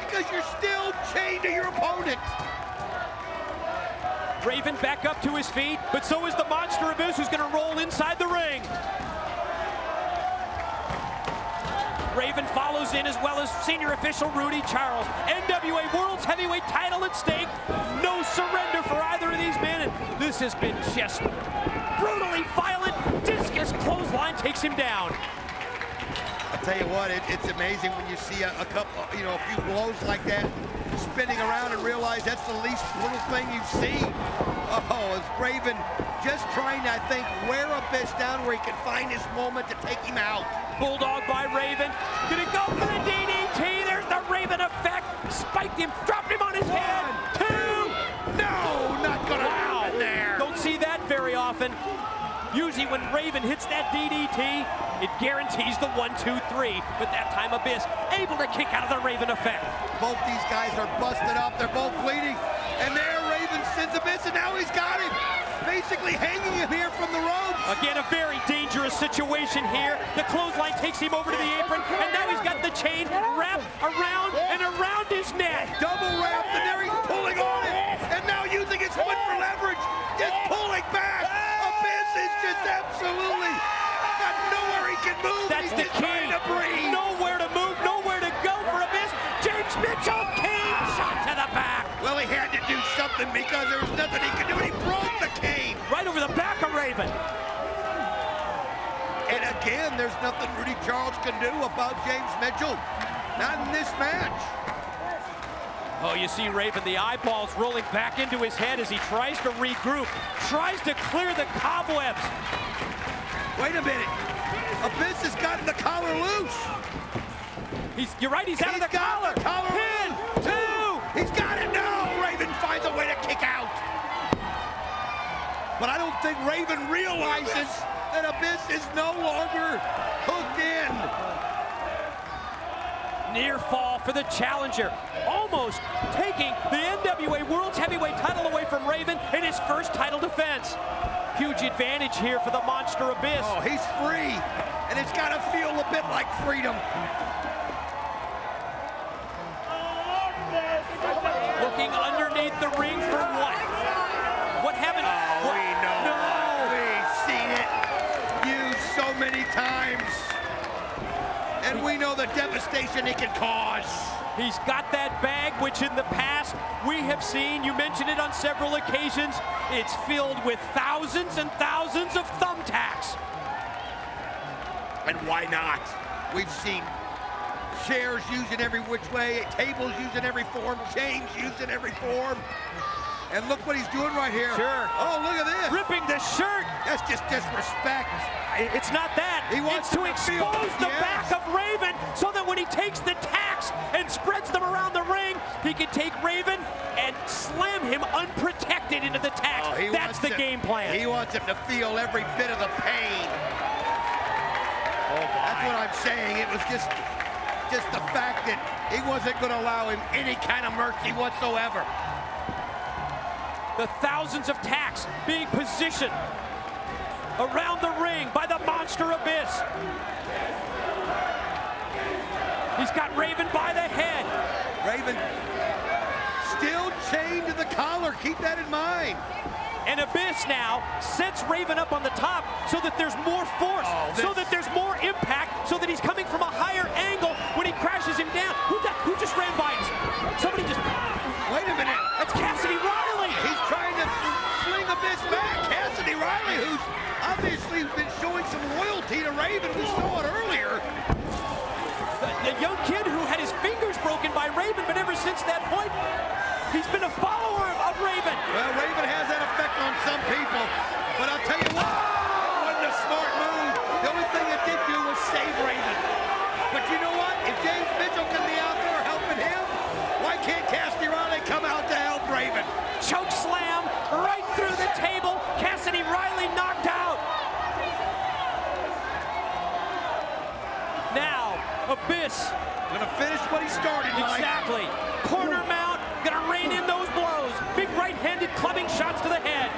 because you're still chained to your opponent. Raven back up to his feet, but so is the monster Abyss, who's going to roll inside the ring. Raven follows in, as well as senior official Rudy Charles. NWA World's Heavyweight title at stake. No surrender for either of these men, and this has been just brutally violent. Discus clothesline takes him down. I'll tell you what, it's amazing when you see a couple, a few blows like that spinning around and realize that's the least brutal thing you've seen. Oh, is Raven just trying to, I think, wear Abyss down where he can find his moment to take him out. Bulldog by Raven. Gonna go for the DDT. There's the Raven effect. Spiked him, dropped him on his head. 2. No, not gonna happen there. Don't see that very often. Usually when Raven hits that DDT, it guarantees the 1, 2, 3. But that time Abyss able to kick out of the Raven effect. Both these guys are busted up. They're both bleeding. And there Raven sends Abyss, and now he's got him. Basically hanging him here from the ropes. Again, a very dangerous situation here. The clothesline takes him over to the apron, and now he's got the chain wrapped around and around his neck. Double wrapped, and there he's pulling on it. And now using his foot for leverage, just pulling back. Abyss is just absolutely got nowhere he can move. That's He's the just key. trying to breathe. Nowhere to move, nowhere to go for Abyss. James Mitchell, cane shot to the back. Well, he had to do something because there was nothing he could do, and he broke the cane. Right over the back of Raven. And again, there's nothing Rudy Charles can do about James Mitchell. Not in this match. Oh, you see Raven, the eyeballs rolling back into his head as he tries to regroup, tries to clear the cobwebs. Wait a minute. Abyss has gotten the collar loose. You're right, he's out of the collar. Pin, 2. He's got it. No, Raven finds a way to kick out. But I don't think Raven realizes that Abyss is no longer hooked in. Near fall for the challenger, almost taking the NWA World's Heavyweight title away from Raven in his first title defense. Huge advantage here for the monster Abyss. Oh, he's free, and it's got to feel a bit like freedom. Looking underneath the ring for what? What haven't? We know. No. We've seen it used so many times. And we know the devastation it can cause. He's got that bag, which in the past we have seen, you mentioned it on several occasions, it's filled with thousands and thousands of thumbtacks. And why not? We've seen chairs used in every which way, tables used in every form, chains used in every form. And look what he's doing right here. Sure. Oh, look at this. Ripping the shirt. That's just disrespect. It's not that. He wants it's to him to feel- expose the Yes. back of Raven so that when he takes the tacks and spreads them around the ring, he can take Raven and slam him unprotected into the tacks. Oh, That's the game plan. He wants him to feel every bit of the pain. That's what I'm saying. It was just the fact that he wasn't going to allow him any kind of mercy whatsoever. The thousands of tacks being positioned around the ring by the Monster Abyss. He's got Raven by the head. Raven still chained to the collar. Keep that in mind. And Abyss now sets Raven up on the top so that there's more force, so that there's more impact, so that he's coming from a higher angle when he crashes him down. Who just ran by us? Somebody just... Wait a minute. That's Cassidy Riley. He's trying to fling Abyss back. Cassidy Riley, who's obviously been showing some loyalty to Raven. We saw it earlier. The young kid who had his fingers broken by Raven, but ever since that point, he's been a follower of Raven. Well, Raven has that effect on some people, but I'll tell you what, it wasn't a smart move. The only thing it did do was save Raven. But you know what? If James Mitchell can be out there helping him, why can't Cassidy Riley come out to help Raven? Choke slam right through the table. Cassidy Riley knocked out. Now, Abyss. Gonna finish what he started, Mike. Exactly. Corner mount, gonna rain in those blows. Big right-handed clubbing shots to the head.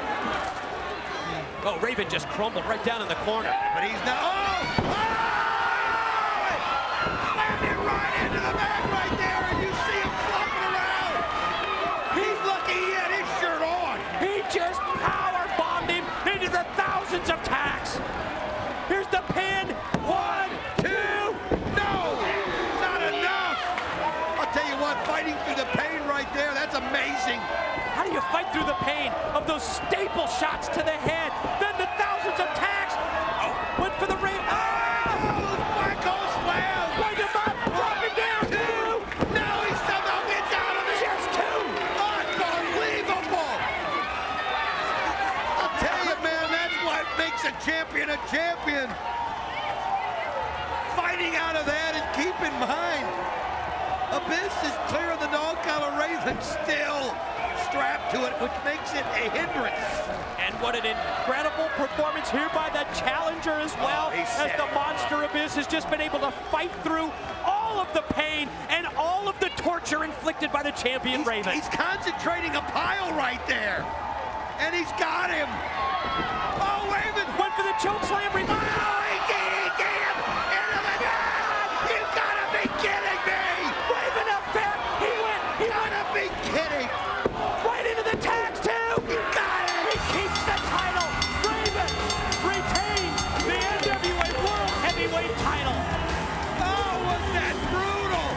Oh, Raven just crumbled right down in the corner. But he's not. Oh! Slammed it right into the bag right there, and you see him flopping around. He's lucky he had his shirt on. He just power bombed him into the thousands of tacks. Here's the pin. 1, 2. No! Not enough! I'll tell you what, fighting through the pain right there, that's amazing. How do you fight through the pain of those staple shots to the head? Then the thousands of tacks. Oh, went for the ring. Oh! Black hole slam! Wind him up, drop him down. 2. Now he somehow gets out of it! Just 2. Unbelievable! I'll tell you, man, that's what makes a champion a champion. Fighting out of that, and keep in mind, Abyss is clear of the dog collar. Raven still strapped to it, which makes it a hindrance. And what an incredible performance here by the challenger as well, he's as set. the Monster Abyss has just been able to fight through all of the pain and all of the torture inflicted by the champion Raven. He's concentrating a pile right there, and he's got him. Oh, Raven Went for the choke slam. Oh, he get him into the ground. You gotta be kidding me. Raven up there. He went Gotta be kidding. right into the tags too. You got it. He keeps the title. Raven retains the NWA World Heavyweight title. Oh, was that brutal?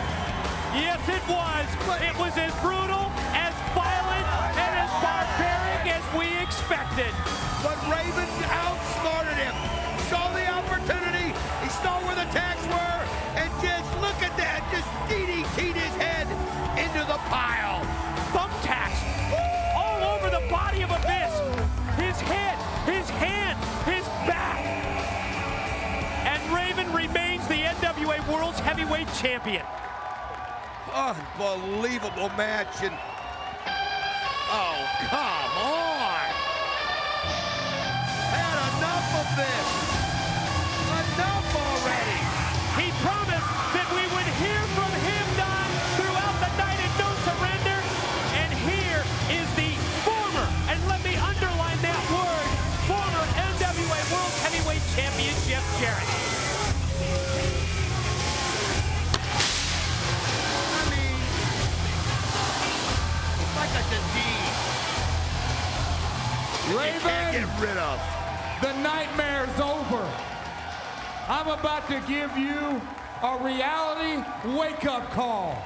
Yes, it was. It was as brutal, as violent, and as barbaric as we expected. But Raven outsmarted him. Saw the opportunity. He saw where the tags were, and just look at that. Just DDT'd his head into the pile. Thumbtacks all over the body of Abyss. His head, his hand, his back. And Raven remains the NWA World's Heavyweight Champion. Unbelievable match, and oh, come on. Had enough of this. Enough already. He promised that we would hear from him, Don, throughout the night at No Surrender. And here is the former, and let me underline that word, former NWA World Heavyweight Champion Jeff Jarrett. I mean, it's like a disease that you can't get rid of. The nightmare's over. I'm about to give you a reality wake-up call.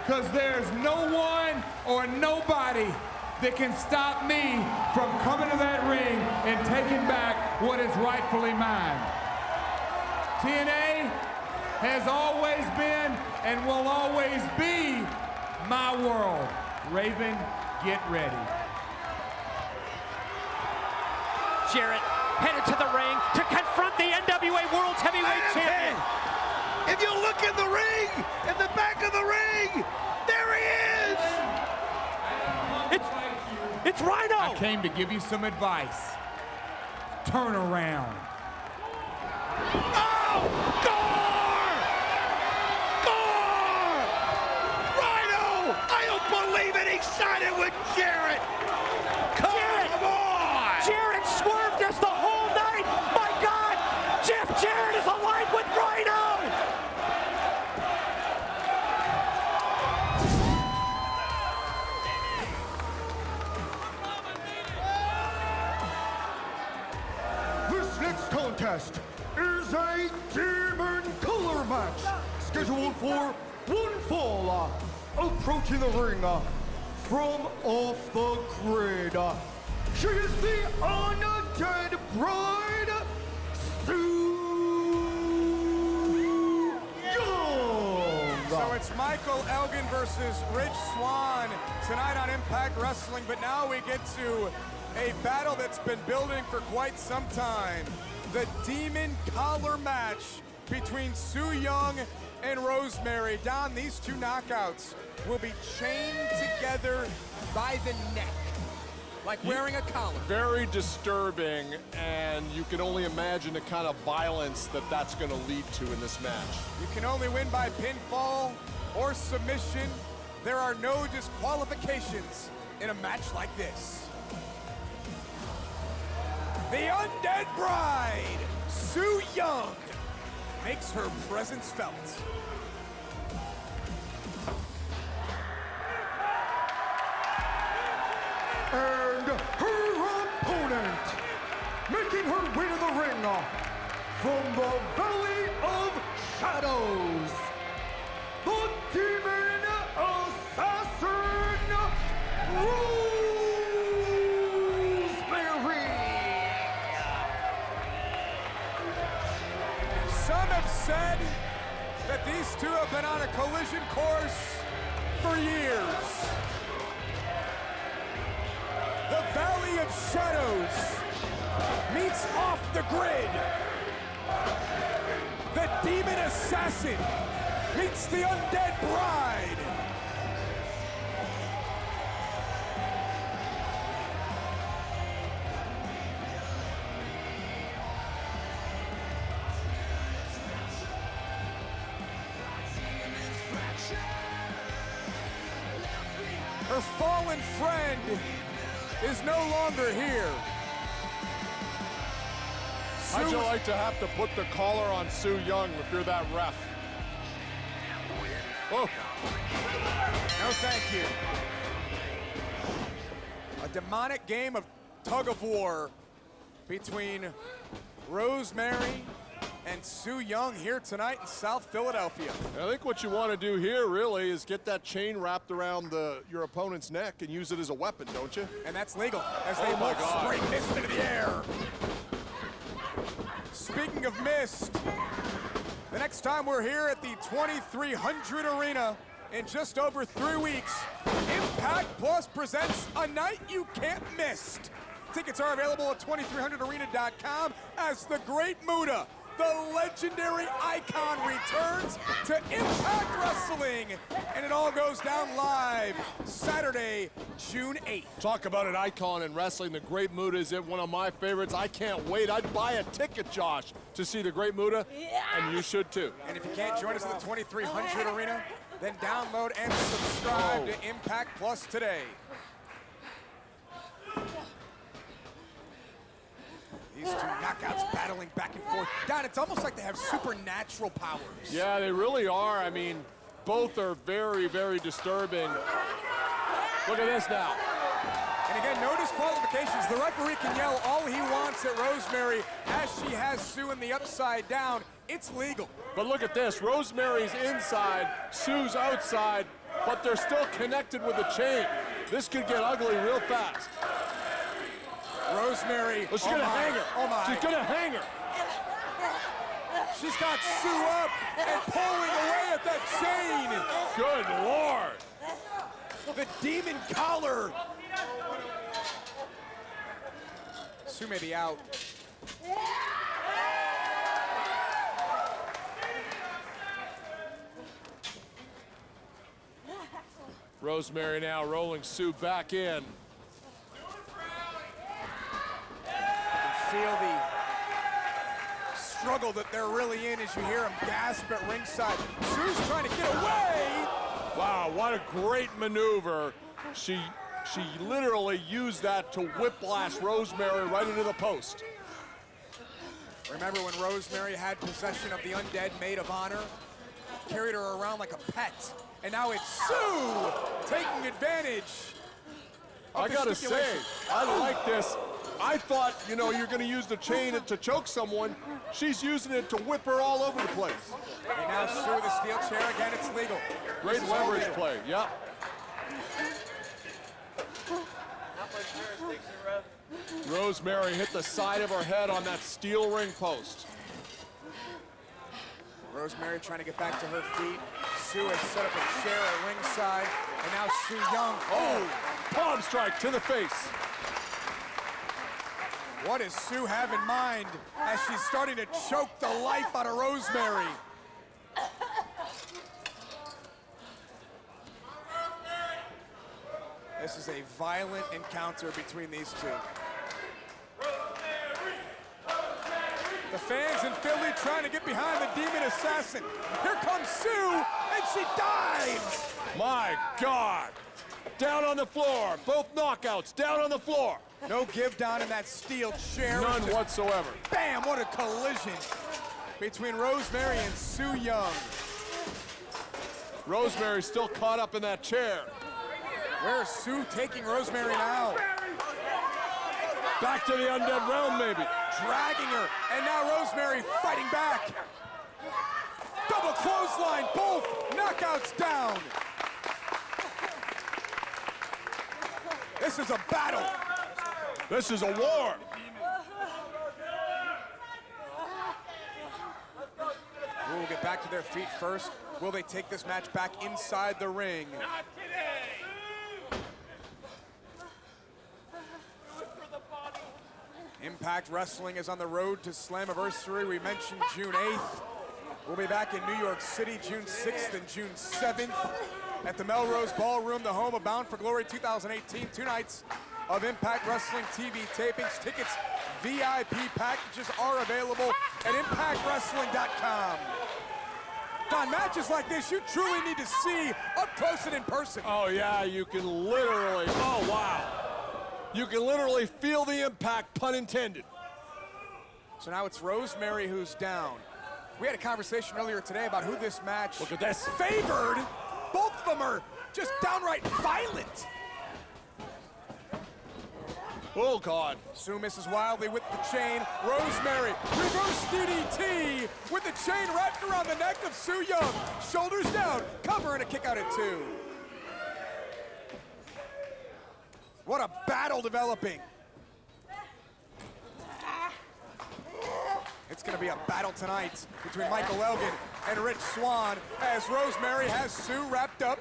because there's no one or nobody that can stop me from coming to that ring and taking back what is rightfully mine. TNA has always been and will always be my world. Raven, get ready. Jarrett headed to the ring to confront the NWA World's Heavyweight Champion. If you look in the ring, in the back of the ring, there he is! It's Rhino! I came to give you some advice. Turn around. Oh! Gore! Gore! Rhino! I don't believe it! He sided with Jarrett! Come on! Jarrett swerved us the whole night! My God! Jeff Jarrett is aligned with Rhino! This next contest is a Demon Color match scheduled for one fall. Approaching the ring from off the grid. She is the undead bride, Sue Young. So it's Michael Elgin versus Rich Swann tonight on Impact Wrestling, but now we get to a battle that's been building for quite some time. The Demon Collar match between Sue Young and Rosemary. Don, these two knockouts will be chained together by the neck, like wearing a collar. Very disturbing, and you can only imagine the kind of violence that that's going to lead to in this match. You can only win by pinfall or submission. There are no disqualifications in a match like this. The Undead Bride, Sue Young, makes her presence felt. And her opponent, making her way to the ring from the Valley of Shadows, the Demon Assassin, Rosemary. Some have said that these two have been on a collision course for years. The Valley of Shadows meets Off the Grid. The Demon Assassin meets the Undead Bride. Her fallen friend is no longer here. How'd you like to have to put the collar on Sue Young if you're that ref? Oh. No, thank you. A demonic game of tug of war between Rosemary and Sue Young here tonight in South Philadelphia. I think what you want to do here really is get that chain wrapped around your opponent's neck and use it as a weapon, don't you? And that's legal as they both spray mist into the air. Speaking of mist, the next time we're here at the 2300 Arena in just over 3 weeks, Impact Plus presents A Night You Can't Miss. Tickets are available at 2300arena.com as the Great Muta, the legendary icon, returns to Impact Wrestling. And it all goes down live Saturday, June 8th. Talk about an icon in wrestling. The Great Muta is one of my favorites. I can't wait. I'd buy a ticket, Josh, to see the Great Muta, and you should too. And if you can't join us at the 2300 Arena, then download and subscribe to Impact Plus today. These two knockouts battling back and forth. Don, it's almost like they have supernatural powers. Yeah, they really are. I mean, both are very, very disturbing. Look at this now. And again, no disqualifications. The referee can yell all he wants at Rosemary as she has Sue in the upside down. It's legal. But look at this. Rosemary's inside, Sue's outside. but they're still connected with the chain. This could get ugly real fast. Rosemary, She's gonna hang her. Oh my. She's gonna hang her. She's got Sue up and pulling away at that chain. Good Lord. The demon collar. Sue may be out. Rosemary now rolling Sue back in. Feel the struggle that they're really in as you hear them gasp at ringside. Sue's trying to get away. Wow, what a great maneuver. She literally used that to whiplash Rosemary right into the post. Remember when Rosemary had possession of the undead maid of honor? Carried her around like a pet. And now it's Sue taking advantage. I gotta say, I like this. I thought, you know, you're gonna use the chain to choke someone. She's using it to whip her all over the place. And now Sue with a steel chair, again, it's legal. Great leverage play, yep. Rosemary hit the side of her head on that steel ring post. Rosemary trying to get back to her feet. Sue has set up a chair at ringside, and now Sue Young. Oh, palm strike to the face. What does Sue have in mind as she's starting to choke the life out of Rosemary? This is a violent encounter between these two. The fans in Philly trying to get behind the demon assassin. Here comes Sue, and she dives! My God! Down on the floor, both knockouts, down on the floor. No give down in that steel chair. None whatsoever. Bam, what a collision between Rosemary and Sue Young. Rosemary's still caught up in that chair. Where's Sue taking Rosemary now? Back to the undead realm, maybe. Dragging her, and now Rosemary fighting back. Double clothesline, both knockouts down. This is a battle. This is a war. Who will get back to their feet first? Will they take this match back inside the ring? Not today. Impact Wrestling is on the road to Slammiversary. We mentioned June 8th. We'll be back in New York City June 6th and June 7th at the Melrose Ballroom, the home of Bound for Glory 2018. 2 nights of Impact Wrestling TV tapings. Tickets, VIP packages are available at ImpactWrestling.com. Don, matches like this, you truly need to see up close and in person. Oh yeah, you can literally, oh wow. You can literally feel the impact, pun intended. So now it's Rosemary who's down. We had a conversation earlier today about who this match Look at this. favored. Both of them are just downright violent. Oh God. Sue misses wildly with the chain. Rosemary, reverse DDT with the chain wrapped around the neck of Sue Young. Shoulders down, cover and a kick out at 2. What a battle developing. It's gonna be a battle tonight between Michael Elgin and Rich Swann as Rosemary has Sue wrapped up.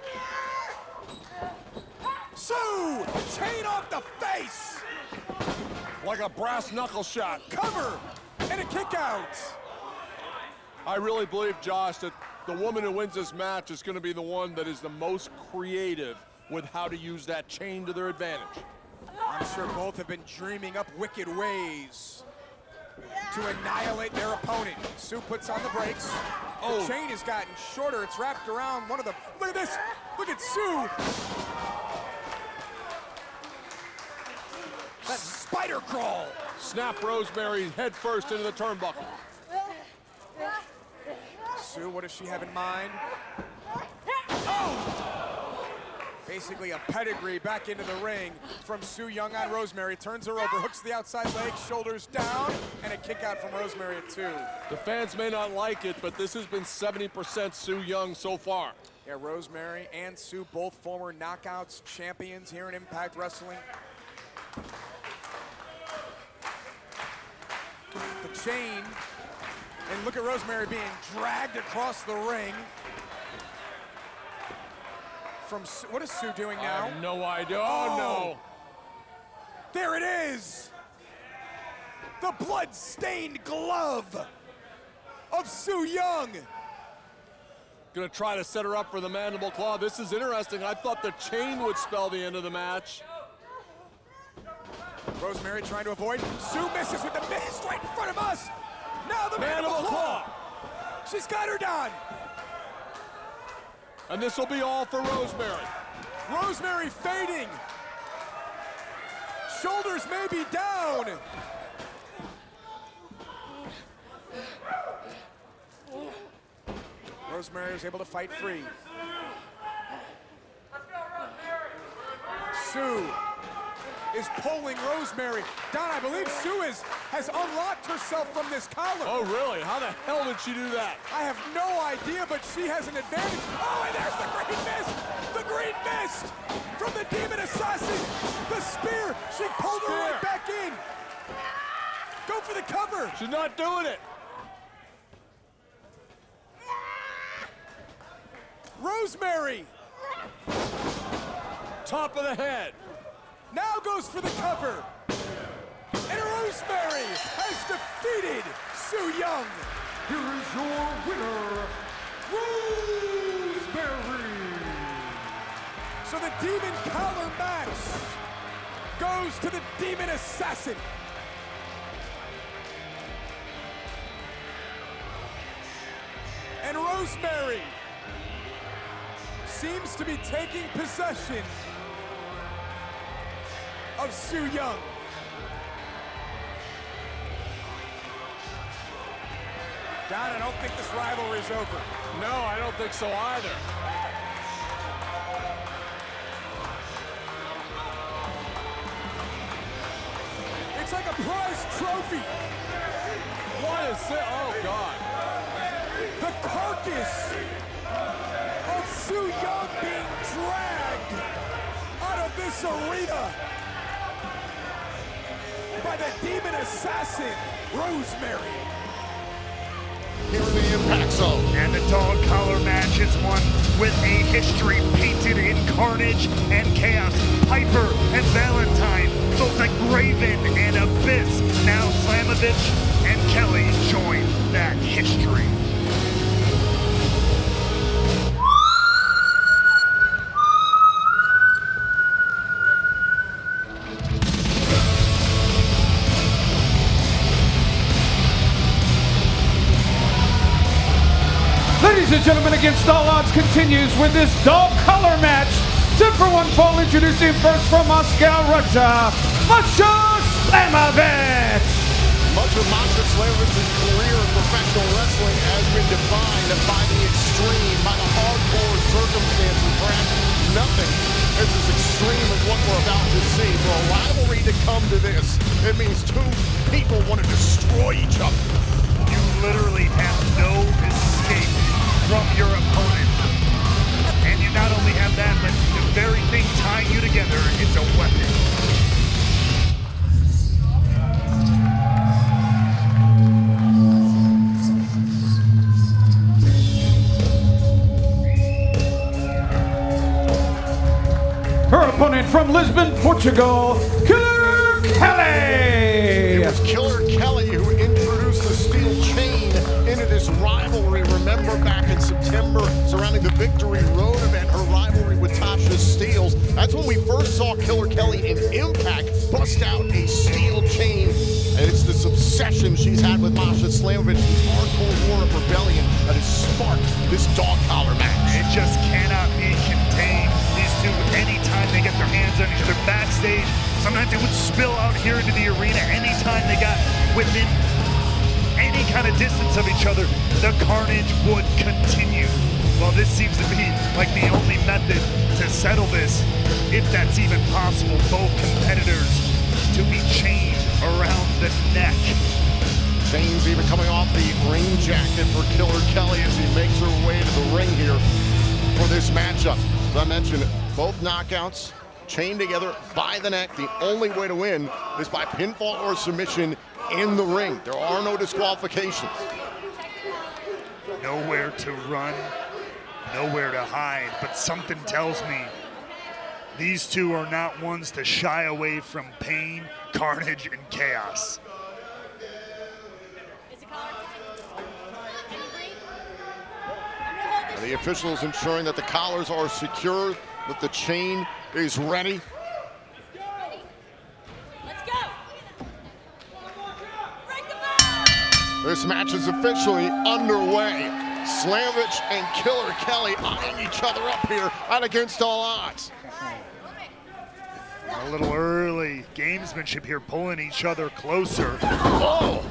Sue, chain off the face. Like a brass knuckle shot. Cover and a kick out. I really believe, Josh, that the woman who wins this match is going to be the one that is the most creative with how to use that chain to their advantage. I'm sure both have been dreaming up wicked ways to annihilate their opponent. Sue puts on the brakes. The chain has gotten shorter. It's wrapped around one of the... Look at this. Look at Sue. That spider crawl. Snap Rosemary head first into the turnbuckle. Sue, what does she have in mind? Oh! Basically a pedigree back into the ring from Sue Young on Rosemary. Turns her over, hooks the outside leg, shoulders down, and a kick out from Rosemary at 2. The fans may not like it, but this has been 70% Sue Young so far. Yeah, Rosemary and Sue, both former Knockouts champions here in Impact Wrestling. The chain, and look at Rosemary being dragged across the ring. From Sue. What is Sue doing now? I have no idea. Oh, no. There it is. The blood-stained glove of Su Yung. Gonna try to set her up for the mandible claw. This is interesting. I thought the chain would spell the end of the match. Rosemary trying to avoid. Sue misses with the mist right in front of us. Now the mandible claw. She's got her down. And this will be all for Rosemary. Rosemary fading. Shoulders may be down. Rosemary was able to fight free. Sue is pulling Rosemary down. I believe Sue has unlocked herself from this collar. Oh, really? How the hell did she do that? I have no idea, but she has an advantage. Oh, and there's the green mist! The green mist from the Demon Assassin! The spear! She pulled her right back in! Go for the cover! She's not doing it! Rosemary! Top of the head. Now goes for the cover. And Rosemary has defeated Su Yung. Here is your winner, Rosemary. So the Demon Collar match goes to the Demon Assassin. And Rosemary seems to be taking possession of Su Yung. Don, I don't think this rivalry is over. No, I don't think so either. It's like a prize trophy. What is it? Oh, God. The carcass of Su Yung being dragged out of this arena by the Demon Assassin, Rosemary. Here in the Impact Zone. And the dog collar match is one with a history painted in carnage and chaos. Piper and Valentine, both like Raven and Abyss. Now Slamovich and Kelly join that history. Ladies and gentlemen, Against All Odds continues with this dog collar match. 10-for-1 fall, introducing first from Moscow, Russia, Masha Slamovich. Much of Masha Slavovich's career in professional wrestling has been defined by the extreme, by the hardcore circumstances. Perhaps nothing is as extreme as what we're about to see. For a rivalry to come to this, it means two people want to destroy each other. You literally have no escape from your opponent. And you not only have that, but the very thing tying you together is a weapon. Her opponent from Lisbon, Portugal, Killer Kelly. It was Killer Kelly who introduced the steel chain into this rivalry. Remember back in September surrounding the Victory Road event, her rivalry with Tasha Steelz. That's when we first saw Killer Kelly in Impact bust out a steel chain. And it's this obsession she's had with Masha Slamovich, this hardcore war of rebellion that has sparked this dog collar match. It just cannot be contained. These two, anytime they get their hands on each other backstage, sometimes it would spill out here into the arena. Anytime they got within any kind of distance of each other, the carnage would continue. Well, this seems to be like the only method to settle this, if that's even possible. Both competitors to be chained around the neck. Chains even coming off the ring jacket for Killer Kelly as he makes her way to the ring here. for this matchup. As I mentioned, both knockouts chained together by the neck. The only way to win is by pinfall or submission in the ring. There are no disqualifications. Nowhere to run, nowhere to hide, but something tells me these two are not ones to shy away from pain, carnage, and chaos. The officials ensuring that the collars are secure, that the chain is ready. This match is officially underway. Slamovich and Killer Kelly eyeing each other up here at Against All Odds. A little early gamesmanship here, pulling each other closer. Oh!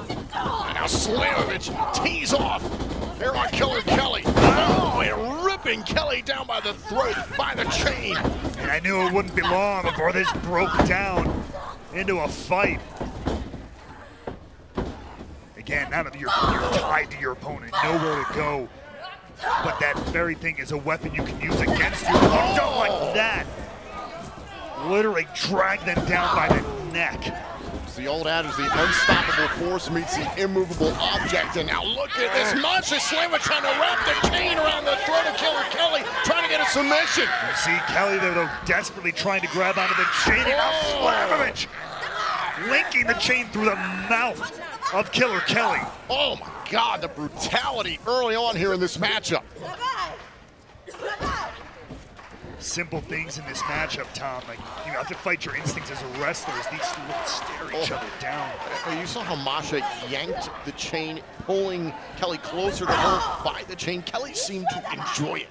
And now Slamovich tees off here on Killer Kelly. Oh, and ripping Kelly down by the throat by the chain. And I knew it wouldn't be long before this broke down into a fight. Again, now that you're tied to your opponent, nowhere to go. But that very thing is a weapon you can use against you. Oh, don't like that. Literally drag them down by the neck. It's the old adage, the unstoppable force meets the immovable object. And now look at this. Masha Slamovich trying to wrap the chain around the throat of Killer Kelly, trying to get a submission. You see Kelly there, though, desperately trying to grab onto the chain. And now Slamovich linking the chain through the mouth of Killer Kelly. Oh my God, the brutality early on here in this matchup. Simple things in this matchup, Tom. Like, you have to fight your instincts as a wrestler as these two stare each other down. You saw how Masha yanked the chain, pulling Kelly closer to her by the chain. Kelly seemed to enjoy it.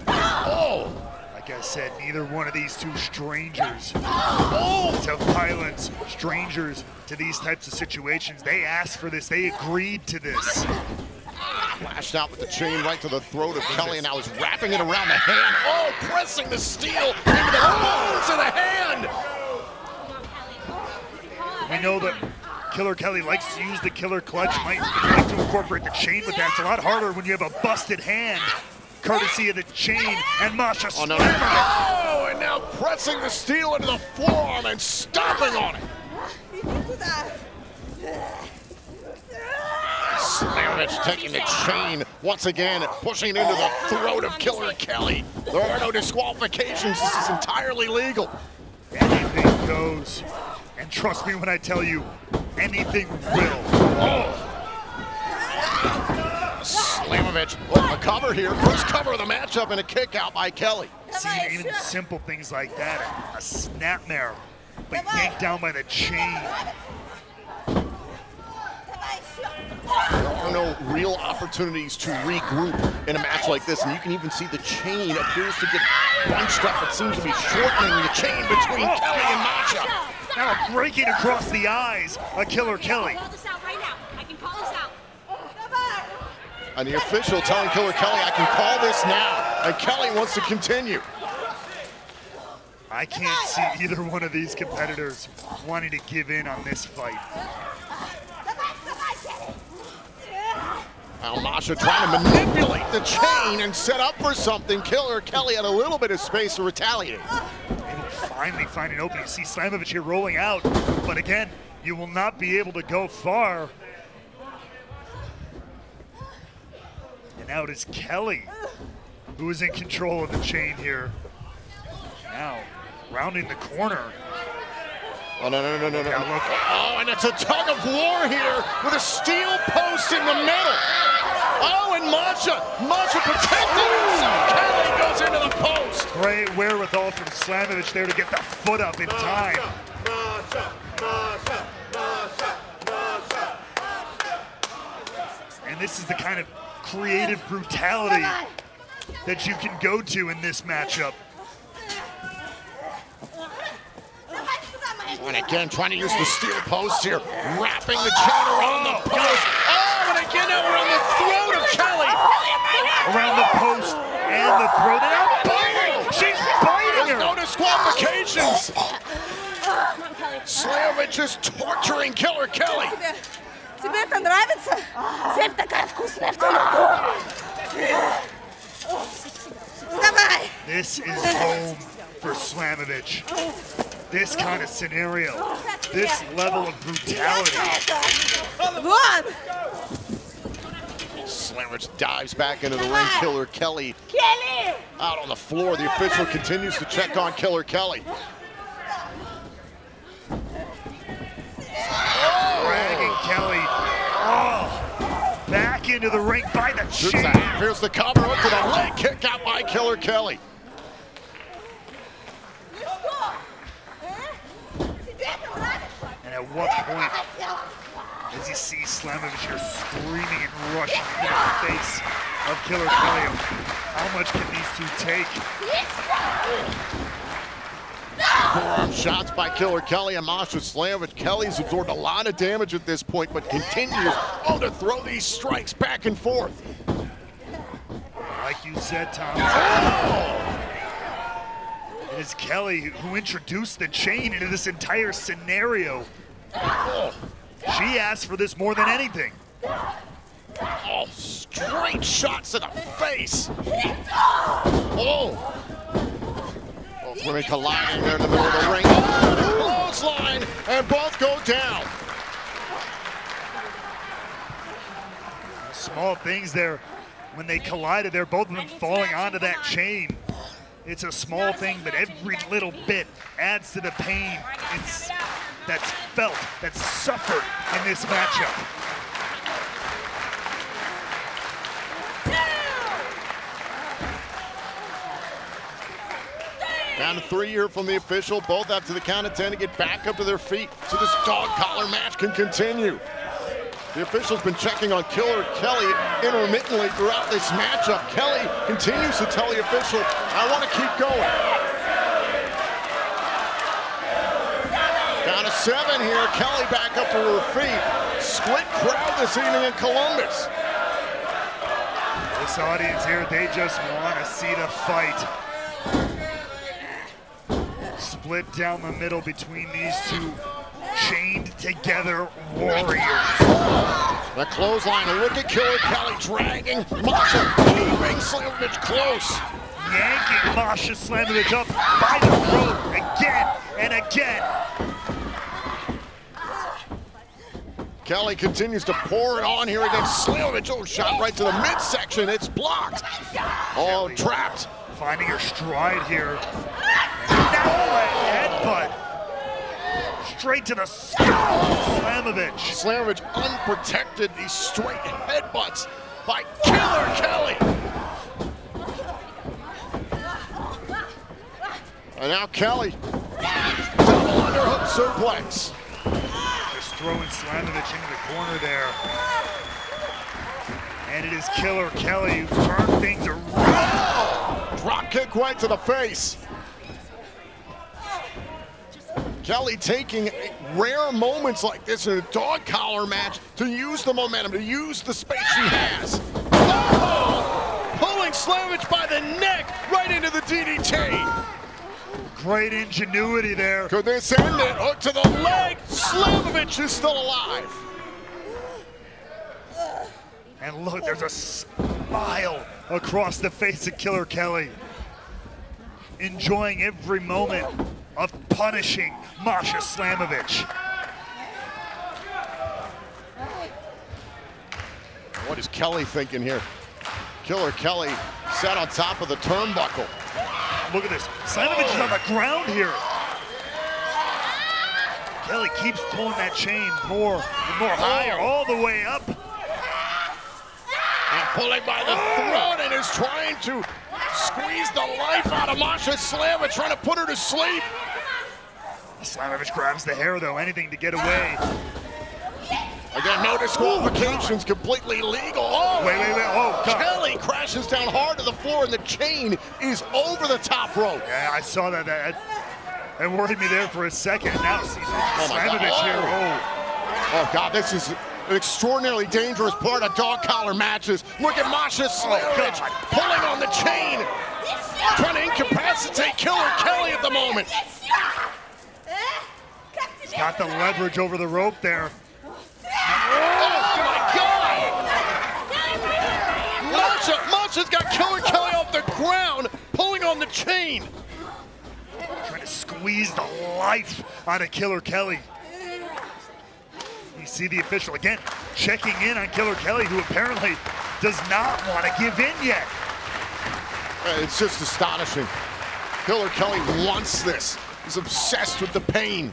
Oh! Like I said, neither one of these two strangers to violence, strangers to these types of situations. They asked for this, they agreed to this. Lashed out with the chain right to the throat of Kelly, and now is wrapping it around the hand. Oh, pressing the steel into the bones of the hand. We know that Killer Kelly likes to use the killer clutch, might like to incorporate the chain, but that's a lot harder when you have a busted hand, courtesy of the chain, and Masha slamming it. Oh, and now pressing the steel into the forearm and stomping on it. Slamovich taking the chain once again, pushing it into the throat of Killer Kelly. There are no disqualifications. This is entirely legal. Anything goes. And trust me when I tell you, anything will. Oh. Slamovich, a cover here. First cover of the matchup and a kick out by Kelly. See, even simple things like that, a snapmare, but yanked down by the chain. There are no real opportunities to regroup in a match like this, and you can even see the chain appears to get bunched up. It seems to be shortening the chain between Kelly and Masha. Now breaking across the eyes of Killer Kelly. Call this out right now. I can call this out. And the official telling Killer Kelly, I can call this now. And Kelly wants to continue. I can't see either one of these competitors wanting to give in on this fight. Now Masha trying to manipulate the chain and set up for something. Killer Kelly had a little bit of space to retaliate. Able to finally find an opening. You see Slamovich here rolling out, but again, you will not be able to go far. And now it is Kelly who is in control of the chain here. Now, rounding the corner. Oh, no. Oh, and it's a tug of war here with a steel post in the middle. Oh, and Masha protecting herself. Kelly goes into the post. Great wherewithal from Slamovich there to get the foot up in time. And this is the kind of creative brutality that you can go to in this matchup. And again, trying to use the steel post here, wrapping the chain around the post. Oh, and again, now around the throat of Kelly. Around the post and the throat. And now biting! She's biting her! No disqualifications. Slamovich is torturing Killer Kelly. Тебе это нравится? Sept такая вкусная в том. This is home for Slamovich. This kind of scenario, this level of brutality. Slamovich dives back into the ring. Killer Kelly out on the floor. The official continues to check on Killer Kelly. Dragging Kelly back into the ring by the chin. Here's the cover, up to the leg kick out by Killer Kelly. And at what point does he see Slamovich here screaming and rushing into the face of Killer Kelly? How much can these two take? Forearm shots by Killer Kelly and Masha Slamovich. Kelly's absorbed a lot of damage at this point, but continues to throw these strikes back and forth. Like you said, Tom, it is Kelly who introduced the chain into this entire scenario. She asked for this more than anything. Straight shots to the face. Both women colliding there in the middle of the ring. Clothesline, and both go down. Small things there. When they collided, they're both of them falling onto that chain. It's a small thing, but every little bit adds to the pain that's felt, that's suffered in this matchup. Down to 3 here from the official. Both up to the count of 10 to get back up to their feet so this dog collar match can continue. The official's been checking on Killer Kelly intermittently throughout this matchup. Kelly continues to tell the official, I want to keep going. Down to 7 here. Kelly back up to her feet. Split crowd this evening in Columbus. This audience here, they just want to see the fight. Split down the middle between these two chained together warriors. The clothesline, look at Killer Kelly dragging Masha, keeping Slamovich close. Yanking Masha Slamovich up by the throat again and again. Kelly continues to pour it on here against Slamovich. Shot right to the midsection, it's blocked. Kelly trapped. Finding her stride here. And now a headbutt. Straight to the skull of Slamovich. Slamovich unprotected, these straight headbutts by Killer Kelly. And now Kelly, double underhook suplex. Just throwing Slamovich into the corner there. And it is Killer Kelly who's turned things around. Drop kick right to the face. Kelly taking rare moments like this in a dog collar match to use the momentum, to use the space she has. Pulling Slamovich by the neck right into the DDT. Great ingenuity there. Could this end it? Hook to the leg. Slamovich is still alive. And look, there's a smile across the face of Killer Kelly. Enjoying every moment of punishing Masha Slamovich. What is Kelly thinking here? Killer Kelly sat on top of the turnbuckle. Look at this. Slamovich is on the ground here. Kelly keeps pulling that chain more and more higher, all the way up. And pulling by the throat and is trying to squeeze the life out of Masha Slamovich, trying to put her to sleep. Slamovich grabs the hair, though, anything to get away. Again, no disqualifications, completely legal. Wait. Oh, God. Kelly crashes down hard to the floor, and the chain is over the top rope. Yeah, I saw that. That worried me there for a second. Now see Slamovich here. Oh, God, this is an extraordinarily dangerous part of dog collar matches. Look at Masha Slamovich pulling on the chain, trying to incapacitate Killer Kelly at the moment. He's got the leverage over the rope there. Oh, my God! Masha's got Killer Kelly off the ground, chain. Trying to squeeze the life out of Killer Kelly. You see the official again checking in on Killer Kelly, who apparently does not want to give in yet. It's just astonishing. Killer Kelly wants this. He's obsessed with the pain.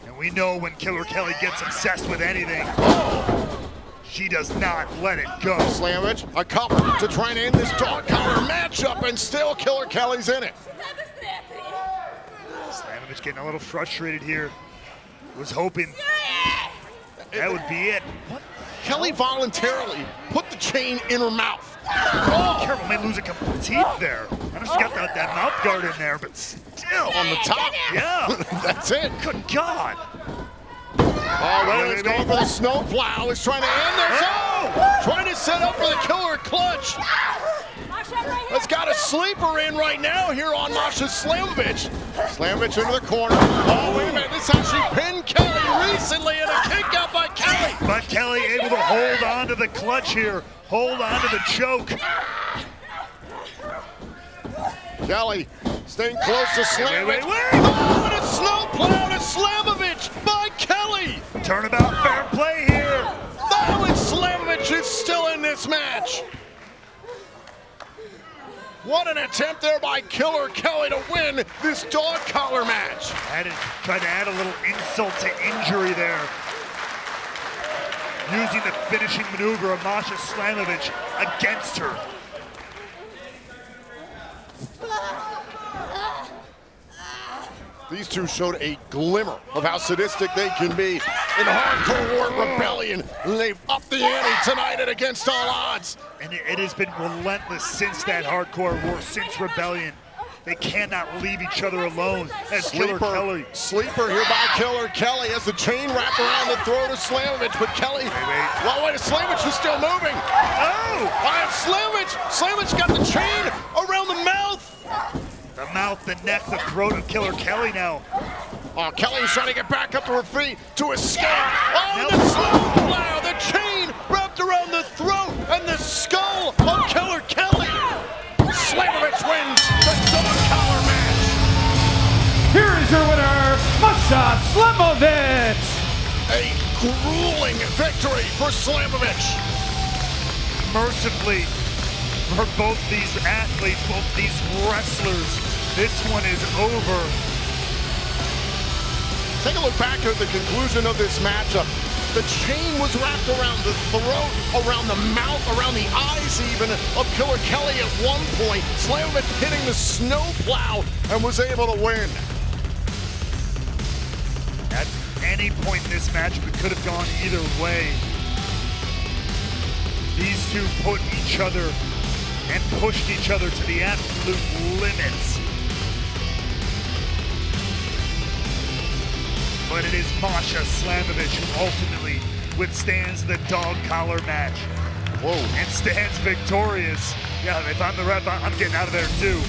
And we know when Killer Kelly gets obsessed with anything, she does not let it go. Slamovich, a cover to try and end this dog collar matchup, and still Killer Kelly's in it. Slamovich getting a little frustrated here. Was hoping that would be it. What? Kelly voluntarily put the chain in her mouth. Oh, careful, may lose a couple of teeth there. I know she got that mouth guard in there, but still. On the top? Yeah. That's it. Good God. Oh, Wayland's going for the snowplow. He's trying to end this. Oh! Trying to set up for the killer clutch. That's got a sleeper in right now here on Masha Slamovich. Slamovich into the corner. Oh, wait a minute. This is how she pinned Kelly recently, and a kick out by Kelly. But Kelly able to hold on to the clutch here. Hold on to the choke. Kelly staying close to Slamovich. Wait. Oh, and a snowplow to Slamovich by Kelly. Turnabout fair play here. Oh, and Slamovich is still in this match. What an attempt there by Killer Kelly to win this dog collar match. Tried to add a little insult to injury there. Using the finishing maneuver of Masha Slamovich against her. These two showed a glimmer of how sadistic they can be in Hardcore War Rebellion. They've upped the ante tonight at Against All Odds. And it has been relentless since that Hardcore War, since Rebellion. They cannot leave each other alone as Killer Kelly. Sleeper here by Killer Kelly as the chain wrapped around the throat of Slamovich, but Kelly, well, wait, Slamovich is still moving. Oh! Slamovich got the chain around the mouth. The mouth, the neck, the throat of Killer Kelly now. Oh, Kelly's trying to get back up to her feet to escape. Oh, the snowplow, the chain wrapped around the throat and the skull of Killer Kelly. Slamovich wins the dog collar match. Here is your winner, Masha Slamovich. A grueling victory for Slamovich. Mercifully, for both these athletes, both these wrestlers, this one is over. Take a look back at the conclusion of this matchup. The chain was wrapped around the throat, around the mouth, around the eyes even of Killer Kelly at one point. Slamovich hitting the snowplow and was able to win. At any point in this match, it could have gone either way. These two put each other and pushed each other to the absolute limits. But it is Masha Slamovich who ultimately withstands the dog collar match. Whoa. And stands victorious. Yeah, if I'm the ref, I'm getting out of there too.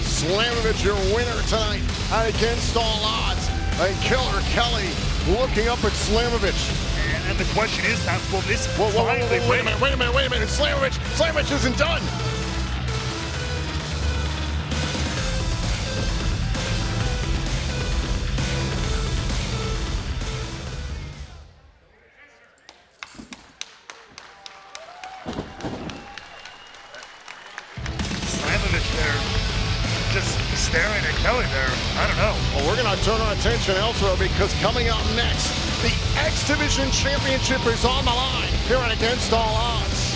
Slamovich, your winner tonight at Against All Odds. And Killer Kelly looking up at Slamovich. And the question is, will this wait a minute. Slamovich isn't done. Slamovich there, just staring at Kelly there. I don't know. Well, we're going to turn our attention elsewhere because coming up next, the X Division Championship is on the line here at Against All Odds.